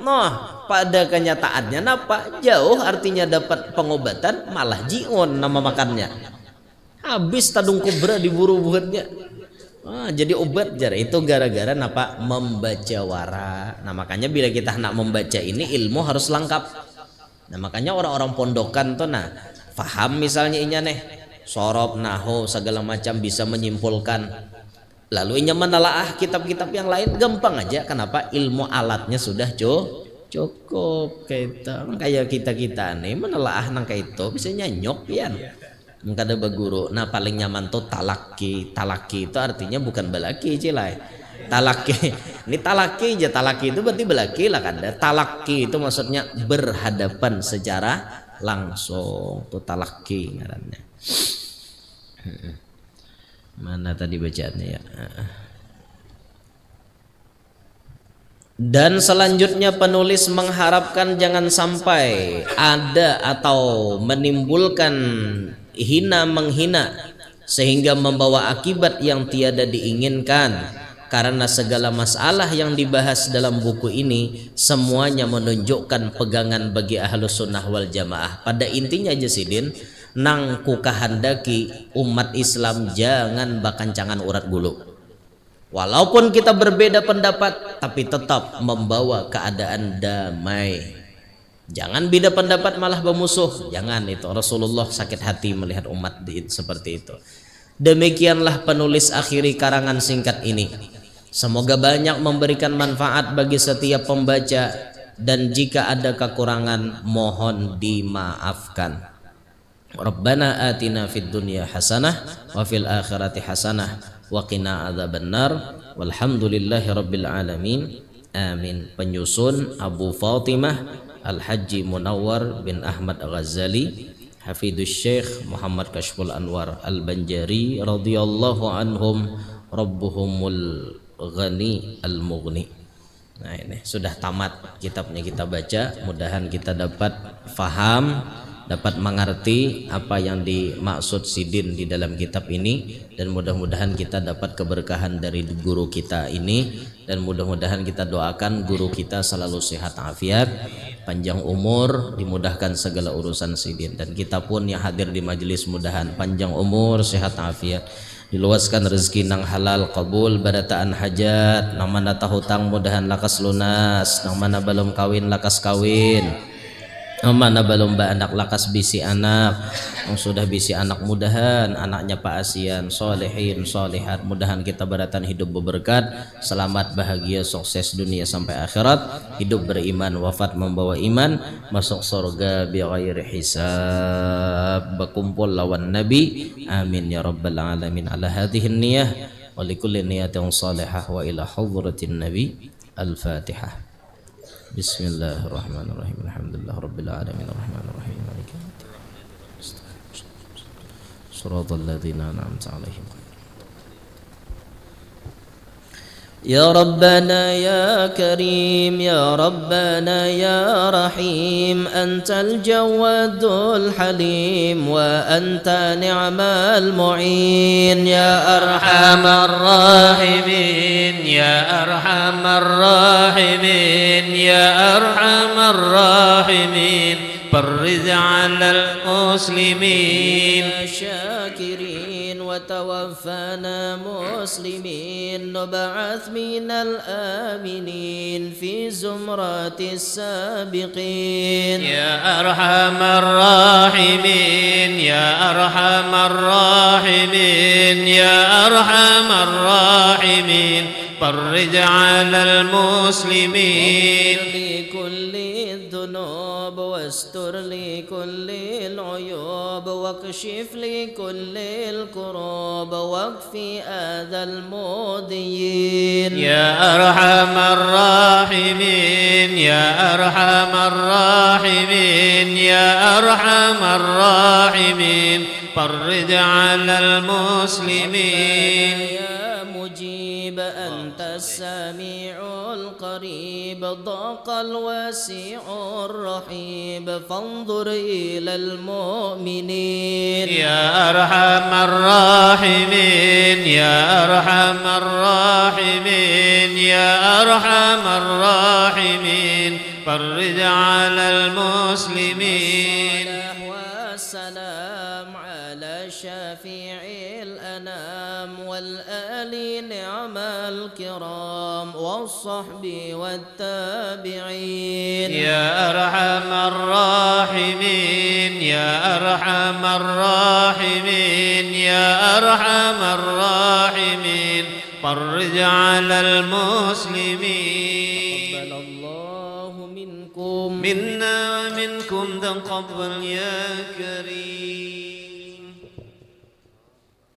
Nah, pada kenyataannya napa? Jauh artinya dapat pengobatan malah jion nama makannya. Habis tadung kobra diburu buatnya. Jadi obat jar itu gara-gara napa membaca wara. Nah makanya bila kita nak membaca ini ilmu harus lengkap. Nah makanya orang-orang pondokan tuh nah faham misalnya inya nih sorob nahu segala macam bisa menyimpulkan. Lalu inya menelaah kitab-kitab yang lain gampang aja. Kenapa? Ilmu alatnya sudah cukup kayak kita nih menelaah nang kayak itu bisa nyanyok pian. Mungkin ada baguru. Nah paling nyaman tuh talaki. Talaki itu artinya bukan belaki cilai. Talaki ini talaki aja. Talaki itu berarti belaki lah kan. Talaki itu maksudnya berhadapan secara langsung. Tuh talaki ngarannya. Mana tadi bacaannya ya. Dan selanjutnya penulis mengharapkan jangan sampai ada atau menimbulkan hina menghina sehingga membawa akibat yang tiada diinginkan. Karena segala masalah yang dibahas dalam buku ini semuanya menunjukkan pegangan bagi ahlus sunnah wal jamaah. Pada intinya jasidin nang ku kahandaki umat Islam jangan bakancangan urat gulu. Walaupun kita berbeda pendapat tapi tetap membawa keadaan damai. Jangan beda pendapat malah bermusuh. Jangan itu. Rasulullah sakit hati melihat umat seperti itu. Demikianlah penulis akhiri karangan singkat ini. Semoga banyak memberikan manfaat bagi setiap pembaca dan jika ada kekurangan mohon dimaafkan. Rabbana atina fid dunya hasanah wa fil akhirati hasanah wa qina adzabannar walhamdulillahi rabbil alamin. Amin. Penyusun Abu Fatimah Al-Haji Munawwar bin Ahmad Ghazali Hafidus Syekh Muhammad Kashful Anwar Al-Banjari radhiyallahu anhum rabbuhumul ghani al-mughni. Nah ini sudah tamat kitabnya kita baca. Mudahan kita dapat faham, dapat mengerti apa yang dimaksud sidin di dalam kitab ini, dan mudah-mudahan kita dapat keberkahan dari guru kita ini, dan mudah-mudahan kita doakan guru kita selalu sehat afiat, panjang umur, dimudahkan segala urusan sidin, dan kita pun yang hadir di majelis mudahan panjang umur, sehat afiat, diluaskan rezeki nang halal, kabul, barataan hajat, nang mana tahu hutang mudahan lakas lunas, nang mana belum kawin lakas kawin, mana belum anak lakas bisi anak, yang sudah bisi anak mudahan anaknya Pak Asian solehin solehat, mudahan kita beratan hidup berberkat, selamat bahagia sukses dunia sampai akhirat, hidup beriman wafat membawa iman, masuk surga bi ghairi hisab, berkumpul lawan Nabi. Amin ya rabbal alamin. Ala hadhihi niyah ولكل نية صالحة وإلى حضرة النبي الفاتحة. بسم الله الرحمن الرحيم. الحمد لله رب العالمين الرحمن الرحيم مالك يوم الدين صراط الذين أنعمت عليهم. يا ربنا يا كريم يا ربنا يا رحيم، أنت الجواد الحليم وأنت نعم المعين. يا أرحم الراحمين يا أرحم الراحمين يا أرحم الراحمين، فرج على المسلمين شاكرين وتوفنا مسلمين، نبعث من الآمنين في زمرة السابقين. يا أرحم الراحمين يا أرحم الراحمين يا أرحم الراحمين، فرج على المسلمين لكل الذنوب واستر لكل العيوب واكشف لكل الكروب واكفي أذى المؤذيين. يا أرحم الراحمين يا أرحم الراحمين يا أرحم الراحمين، فرج على المسلمين. يا مجيب أنت السميع القريب، ضاق الواسع الرحيب، فانظر إلى المؤمنين. يا أرحم الراحمين يا أرحم الراحمين يا أرحم الراحمين، فرج على المسلمين. والسلام على شفيع الأنام والآل نعم الكرام والصحب والتابعين. يا أرحم الراحمين يا أرحم الراحمين يا أرحم الراحمين، فرج على المسلمين. تقبل الله منكم منا ومنكم، تقبل يا كريم.